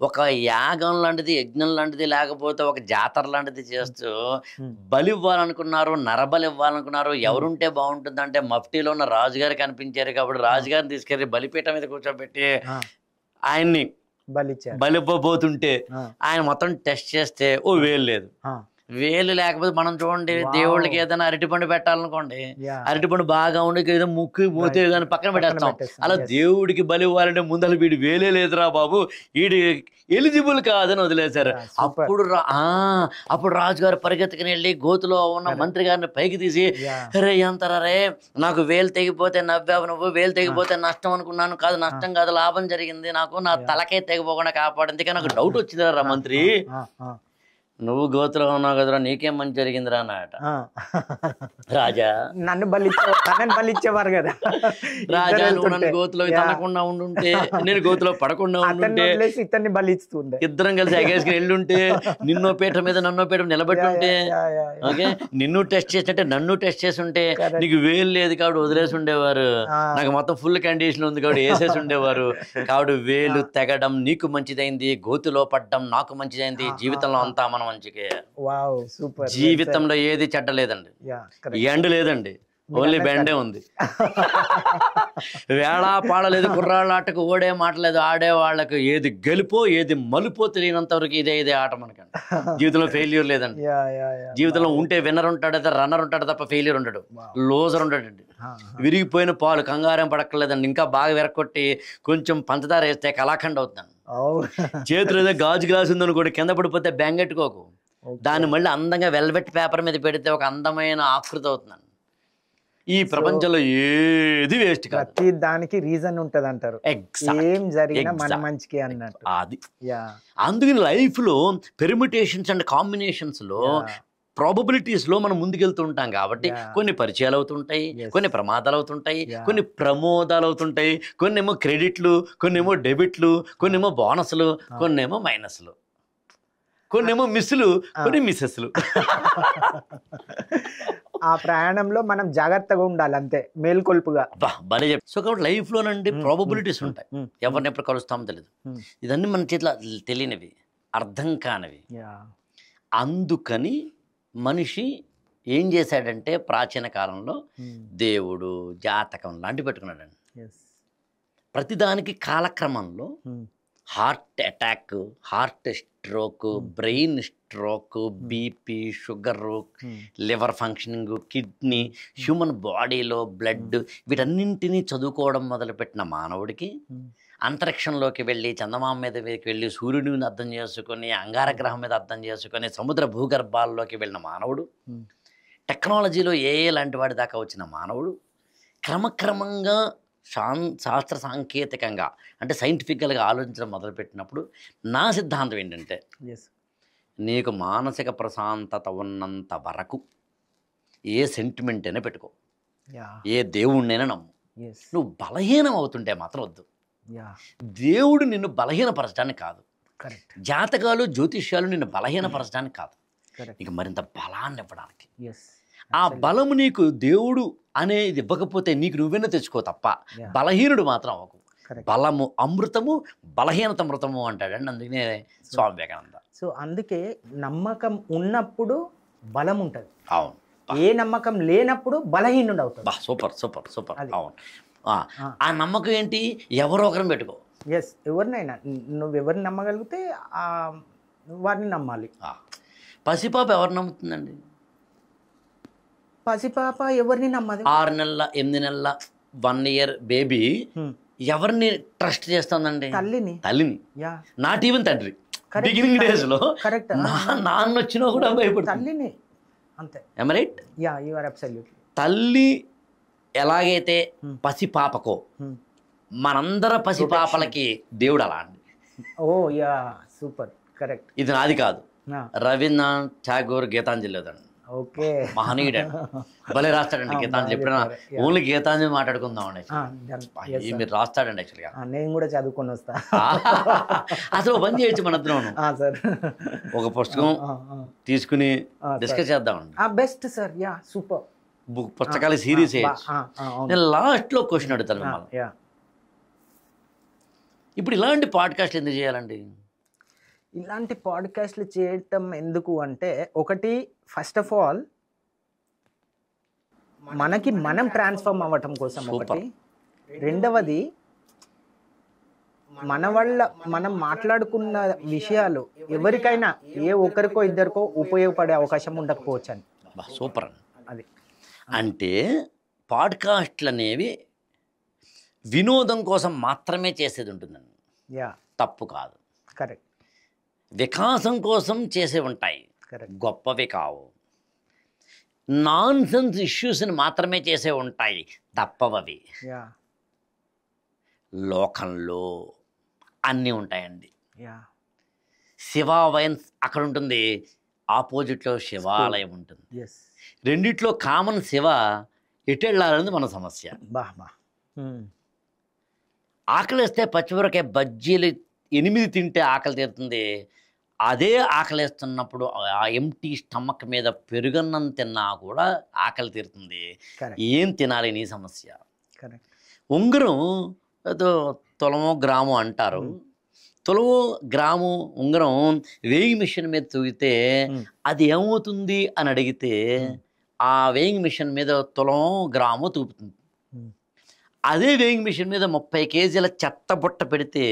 S1: ఒక యాగం లాంటిది, యజ్ఞం లాంటిది, లేకపోతే ఒక జాతర లాంటిది చేస్తూ బలి ఇవ్వాలనుకున్నారు, నరబలి ఇవ్వాలనుకున్నారు. ఎవరుంటే బాగుంటుంది అంటే మఫ్టీలో ఉన్న రాజుగారు కనిపించారు కాబట్టి రాజుగారిని తీసుకెళ్లి బలిపీఠం మీద కూర్చోబెట్టి ఆయన్ని బలిపోతుంటే ఆయన మొత్తం టెస్ట్ చేస్తే వేలు లేదు. వేలు లేకపోతే మనం చూడండి, దేవుళ్ళకి ఏదైనా అరటిపండు పెట్టాలనుకోండి, అరటిపండు బాగా ఉండి ఏదో ముక్కు మూతే దాన్ని పక్కన పెట్టేస్తాం. అలా దేవుడికి బలి ఇవ్వాలంటే ముందర వీడి వేలే లేదురా బాబు, వీడి ఎలిజిబుల్ కాదని వదిలేశారు. అప్పుడు రాజుగారు పరిగెత్తుకుని వెళ్ళి గోతులో ఉన్న మంత్రి గారిని పైకి తీసి, రే ఎంతరే, నాకు వేలు తెగిపోతే నవ్వావు నువ్వు, వేలు తెగిపోతే నష్టం అనుకున్నాను, కాదు నష్టం కాదు లాభం జరిగింది, నాకు నా తలకే తెగిపోకుండా కాపాడింది. కానీ నాకు డౌట్ వచ్చిందిరా మంత్రి, నువ్వు గోతులో ఉన్నావు కదరా, నీకేం మంచి జరిగిందిరా అన్నట. రాజా
S2: నన్ను బలిచ్చేవారు కదా,
S1: రాజా నువ్వు నన్ను గోతులో తనకుండా ఉండుంటే, నేను గోతులో పడకుండా ఉండుంటే,
S2: ఇతన్ని బలిస్తుండే,
S1: ఇద్దరం కలిసి ఎగేసుకుని వెళ్ళుంటే, నిన్నో పీట మీద నన్నో పీట నిలబెట్టి ఉంటే, ఓకే నిన్ను టెస్ట్ చేసినట్టే నన్ను టెస్ట్ చేసి ఉంటే, నీకు వేలు లేదు కాబట్టి వదిలేసి ఉండేవారు, నాకు మొత్తం ఫుల్ కండిషన్ ఉంది కాబట్టి వేసేసి ఉండేవారు. కాబట్టి వేలు తెగడం నీకు మంచిదైంది, గోతులో పడ్డం నాకు మంచిదైంది, జీవితంలో అంతా మనం మంచిగా. జీవితంలో ఏది చెడ్డ లేదండి, ఎండ్ లేదండి, ఓన్లీ బెండే ఉంది. వేళా పాడలేదు, కుర్రాళ్ళ ఆటకు ఓడే మాటలేదు, ఆడే వాళ్ళకు ఏది గెలుపో ఏది మలుపో తెలియనంత వరకు ఇదే ఆట మనకండి. జీవితంలో ఫెయిల్యూర్ లేదండి. జీవితంలో ఉంటే విన్నర్ ఉంటాడు, రన్నర్ ఉంటాడు తప్ప ఫెయిల్యూర్ ఉంటాడు, లోజర్ ఉంటాడండి. విరిగిపోయిన పాలు కంగారం పడక్కర్లేదండి, ఇంకా బాగా విరక్కొట్టి కొంచెం పంచదార వేస్తే కలాఖండ్ అవుతుందండి. చేతులు ఏదో గాజు గ్లాస్ ఉందనుకోండి, కింద పడిపోతే బెంగెట్టుకోకు, దాన్ని మళ్ళీ అందంగా వెల్వెట్ పేపర్ మీద పెడితే ఒక అందమైన ఆకృతి అవుతుందండి. ఈ ప్రపంచంలో ఏది వేస్ట్ కాదు,
S2: ప్రతి దానికి రీజన్ ఉంటది అంటారు, ఏం జరిగినా మన మంచికి అన్నట్టు.
S1: అది అందుకని లైఫ్ లో పెర్మిటేషన్స్ అండ్ కాంబినేషన్స్ లో ప్రాబబిలిటీస్ లో మనం ముందుకెళ్తూ ఉంటాం కాబట్టి కొన్ని పరిచయాలు అవుతుంటాయి, కొన్ని ప్రమాదాలు అవుతుంటాయి, కొన్ని ప్రమోదాలు అవుతుంటాయి, కొన్ని ఏమో క్రెడిట్లు, కొన్ని ఏమో డెబిట్లు, కొన్ని ఏమో బోనస్లు, కొన్ని ఏమో మైనస్లు, కొన్ని ఏమో మిస్సులు, కొన్ని మిస్సెస్లు.
S2: ఆ ప్రయాణంలో మనం జాగ్రత్తగా ఉండాలి అంతే, మేల్కొల్పుగా.
S1: భలే చెప్పి. సో కాబట్టి లైఫ్ లోనండి ప్రాబబిలిటీస్ ఉంటాయి, ఎవరిని ఎప్పుడు కలుస్తామో తెలియదు. ఇదన్నీ మన చేతిలో తెలియనివి, అర్థం కానివి. అందుకని మనిషి ఏం చేశాడంటే ప్రాచీన కాలంలో దేవుడు జాతకం లాంటివి పెట్టుకున్నాడండి. ప్రతిదానికి కాలక్రమంలో heart attack, heart stroke, brain stroke, BP, sugar, liver functioning, kidney, human బాడీలో బ్లడ్, వీటన్నింటినీ చదువుకోవడం మొదలుపెట్టిన మానవుడికి అంతరిక్షంలోకి వెళ్ళి, చందమామ మీదకి వెళ్ళి, సూర్యుడిని అర్థం చేసుకొని, అంగారగ్రహం మీద అర్థం చేసుకొని, సముద్ర భూగర్భాల్లోకి వెళ్ళిన మానవుడు, టెక్నాలజీలో లాంటి వాడి దాకా వచ్చిన మానవుడు క్రమక్రమంగా శాస్త్ర సాంకేతికంగా అంటే సైంటిఫికల్గా ఆలోచించడం మొదలుపెట్టినప్పుడు నా సిద్ధాంతం ఏంటంటే, నీకు మానసిక ప్రశాంతత ఉన్నంత వరకు ఏ సెంటిమెంట్ అయినా పెట్టుకో, ఏ దేవుణ్ణైనా నమ్ము, నువ్వు బలహీనం అవుతుంటే మాత్రం వద్దు. దేవుడు నిన్ను బలహీనపరచడానికి కాదు, జాతకాలు జ్యోతిష్యాలు నిన్ను బలహీనపరచడానికి కాదు, నీకు మరింత బలాన్ని ఇవ్వడానికి. ఆ బలము నీకు దేవుడు అనేది ఇవ్వకపోతే నీకు నువ్వెన్న తెచ్చుకో తప్ప బలహీనుడు మాత్రం అవ్వకు. బలము అమృతము, బలహీనత మృతము అంటాడండి. అందుకనే స్వామి వివేకానంద.
S2: సో అందుకే నమ్మకం ఉన్నప్పుడు బలం ఉంటుంది.
S1: అవును.
S2: ఏ నమ్మకం లేనప్పుడు బలహీనుడు అవుతాడు.
S1: Super super super. అవును. ఆ నమ్మకం ఏంటి? ఎవరో ఒకరిని పెట్టుకో.
S2: ఎస్, ఎవరినైనా నువ్వు ఎవరిని నమ్మగలిగితే వారిని నమ్మాలి.
S1: పసిపాప ఎవరు నమ్ముతుందండి?
S2: పసిపాప ఎవరిని నమ్మదు.
S1: 6 నెలల 8 నెలల 1 year బేబీ ఎవరిని ట్రస్ట్ చేస్తుందండి? తల్లిని. నాట్ ఈవెన్ తండ్రి. బిగినింగ్ డేస్ లో నాన్న వచ్చినా కూడా భయపడు తల్లిని. అంతే. Am I right?
S2: Yeah, you are absolutely.
S1: తల్లి ఎలాగైతే పసిపాపకో మనందర పసిపాపలకి దేవుడు అలా అండి.
S2: ఓ యా, సూపర్, కరెక్ట్.
S1: ఇది నాది కాదు, రవీంద్రనాథ్ ఠాగూర్ గీతాంజలి లేదండి.
S2: ఓకే.
S1: మహనీయుడు భలే రాస్తాడండి గీతాంజలి. ఎప్పుడైనా ఓన్లీ గీతాంజలి మాట్లాడుకుందాం అండి. మీరు రాస్తాడండి యాక్చువల్గా.
S2: నేను కూడా చదువుకొని వస్తా.
S1: అసలు పని చేయొచ్చు మన ఇద్దరం.
S2: సార్
S1: ఒక పుస్తకం తీసుకుని డిస్కస్ చేద్దామండి.
S2: Best sir. Yeah super.
S1: పుస్తకాల సిరీస్ వేయచ్చు. నేను లాస్ట్లో క్వశ్చన్ అడుగుతాను మిమ్మల్ని. ఇప్పుడు ఇలాంటి పాడ్కాస్ట్లు ఎందుకు చేయాలండి?
S2: ఇలాంటి పాడ్కాస్ట్లు చేయటం ఎందుకు అంటే, ఒకటి ఫస్ట్ ఆఫ్ ఆల్ మనకి మనం ట్రాన్స్ఫార్మ్ అవ్వటం కోసం ఒకటి. రెండవది మన వల్ల మనం మాట్లాడుకున్న విషయాలు ఎవరికైనా ఏ ఒక్కరికో ఇద్దరికో ఉపయోగపడే అవకాశం ఉండకపోవచ్చు అని.
S1: సూపర్ అండి.
S2: అది
S1: అంటే పాడ్కాస్ట్లు అనేవి వినోదం కోసం మాత్రమే చేసేది ఉంటుందండి.
S2: యా
S1: తప్పు కాదు.
S2: కరెక్ట్.
S1: వికాసం కోసం చేసే ఉంటాయి,
S2: కరెక్ట్.
S1: గొప్పవి కావు. నాన్ సెన్స్ ఇష్యూస్ని మాత్రమే చేసే ఉంటాయి, తప్పవవి.
S2: యా
S1: లోకంలో అన్నీ ఉంటాయండి.
S2: యా
S1: శివాలయం అక్కడ ఉంటుంది, ఆపోజిట్లో శివాలయం ఉంటుంది.
S2: ఎస్.
S1: రెండిట్లో కామన్ శివ ఎటెళ్ళాలనేది మన సమస్య.
S2: బా బా.
S1: ఆకలిస్తే పచ్చిమిరకాయ బజ్జీలు 8 తింటే ఆకలి తీరుతుంది. అదే ఆకలిస్తున్నప్పుడు ఆ ఎంటీ స్టమక్ మీద పెరుగన్నం తిన్నా కూడా ఆకలి తీరుతుంది. ఏం తినాలి నీ సమస్య.
S2: కరెక్ట్.
S1: ఉంగరం ఏదో తులమో గ్రాము అంటారు. తులమో గ్రాము ఉంగరం వేయింగ్ మిషన్ మీద తూగితే అది ఏమవుతుంది అని అడిగితే ఆ వేయింగ్ మిషన్ మీద తులమో గ్రాము తూపుతుంది. అదే వేయింగ్ మిషన్ మీద 30 కేజీల చెత్త బుట్ట పెడితే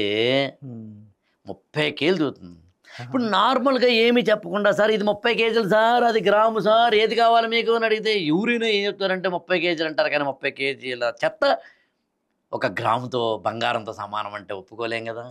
S1: 30 కేజీలు తూగుతుంది. ఇప్పుడు నార్మల్గా ఏమీ చెప్పకుండా సార్ ఇది 30 కేజీలు సార్, అది గ్రాము సార్, ఏది కావాలి మీకు అని అడిగితే ఎవరైనా ఏం చెప్తారంటే 30 కేజీలు అంటారు. కానీ 30 కేజీల చెత్త 1 గ్రాముతో బంగారంతో సమానం అంటే ఒప్పుకోలేం కదా.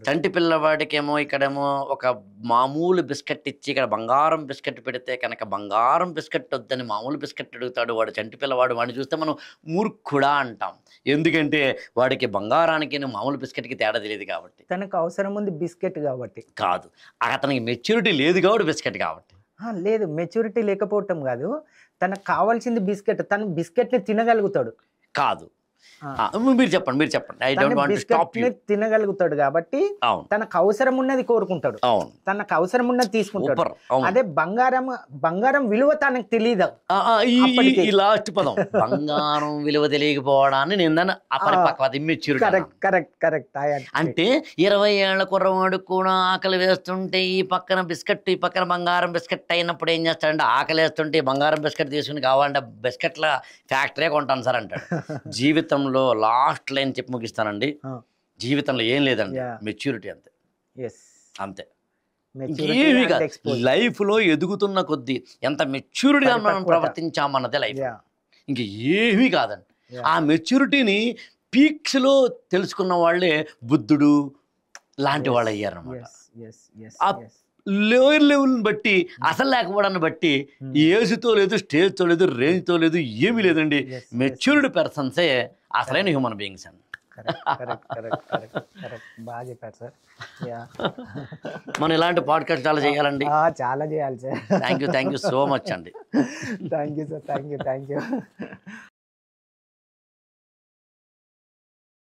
S1: చంటి పిల్లవాడికేమో ఇక్కడేమో ఒక మామూలు బిస్కెట్ ఇచ్చి ఇక్కడ బంగారం బిస్కెట్ పెడితే కనుక బంగారం బిస్కెట్ వద్దని మామూలు బిస్కెట్ అడుగుతాడు వాడు చంటి పిల్లవాడు. వాడిని చూస్తే మనం మూర్ఖుడా అంటాం. ఎందుకంటే వాడికి బంగారానికి మామూలు బిస్కెట్కి తేడా తెలియదు కాబట్టి.
S2: తనకు అవసరం ఉంది బిస్కెట్ కాబట్టి
S1: కాదు, అతనికి మెచ్యూరిటీ లేదు కాబట్టి బిస్కెట్ కాబట్టి.
S2: లేదు, మెచ్యూరిటీ లేకపోవటం కాదు, తనకు కావాల్సింది బిస్కెట్. తను బిస్కెట్ని తినగలుగుతాడు
S1: కాదు. మీరు చెప్పండి. I don't want to stop you.
S2: తినగలుగుతాడు కాబట్టి తనకు అవసరం ఉన్నది కోరుకుంటాడు. తనకు అవసరం ఉన్నది తీసుకుంటాడు. అదే బంగారం విలువ తనకు తెలియదు.
S1: ఈ లాస్ట్ పదం బంగారం విలువ తెలియకపోవడాన్ని నేను అపరిపక్వత, ఇమ్మెచ్యూరిటీ.
S2: కరెక్ట్.
S1: అంటే 20 ఏళ్ల కుర్రవాడు కూడా ఆకలి వేస్తుంటే ఈ పక్కన బిస్కెట్ ఈ పక్కన బంగారం బిస్కెట్ అయినప్పుడు ఏం చేస్తాడంటే ఆకలి వేస్తుంటే బంగారం బిస్కెట్ తీసుకుని కావాలంటే బిస్కెట్ల ఫ్యాక్టరీ కొంటాను సార్ అంటాడు. జీవితంలో లాస్ట్ లైన్ చెప్పి ముగిస్తానండి. జీవితంలో ఏం లేదండి, మెచ్యూరిటీ అంతే. అంతే, ఏమీ కాదు. లైఫ్లో ఎదుగుతున్న కొద్దీ ఎంత మెచ్యూరిటీగా మనం ప్రవర్తించామన్నదే లైఫ్, ఇంక ఏమీ కాదండి. ఆ మెచ్యూరిటీని పీక్స్లో తెలుసుకున్న వాళ్ళే బుద్ధుడు లాంటి వాళ్ళు అయ్యారన్నమాట. ఆ లోయర్ లెవెల్ని బట్టి, అసలు లేకపోవడాన్ని బట్టి ఏజ్తో లేదు, స్టేజ్తో లేదు, రేంజ్తో లేదు, ఏమీ లేదండి. మెచ్యూర్డ్ పర్సన్సే అసలైన హ్యూమన్ బీయింగ్స్ అండి.
S2: బాగా చెప్పారు సార్.
S1: మనం ఇలాంటి పాడ్కాస్ట్ చాలా చేయాలండి.
S2: చాలా చేయాలి sir.
S1: Thank you so much అండి.
S2: Thank you sir. Thank you.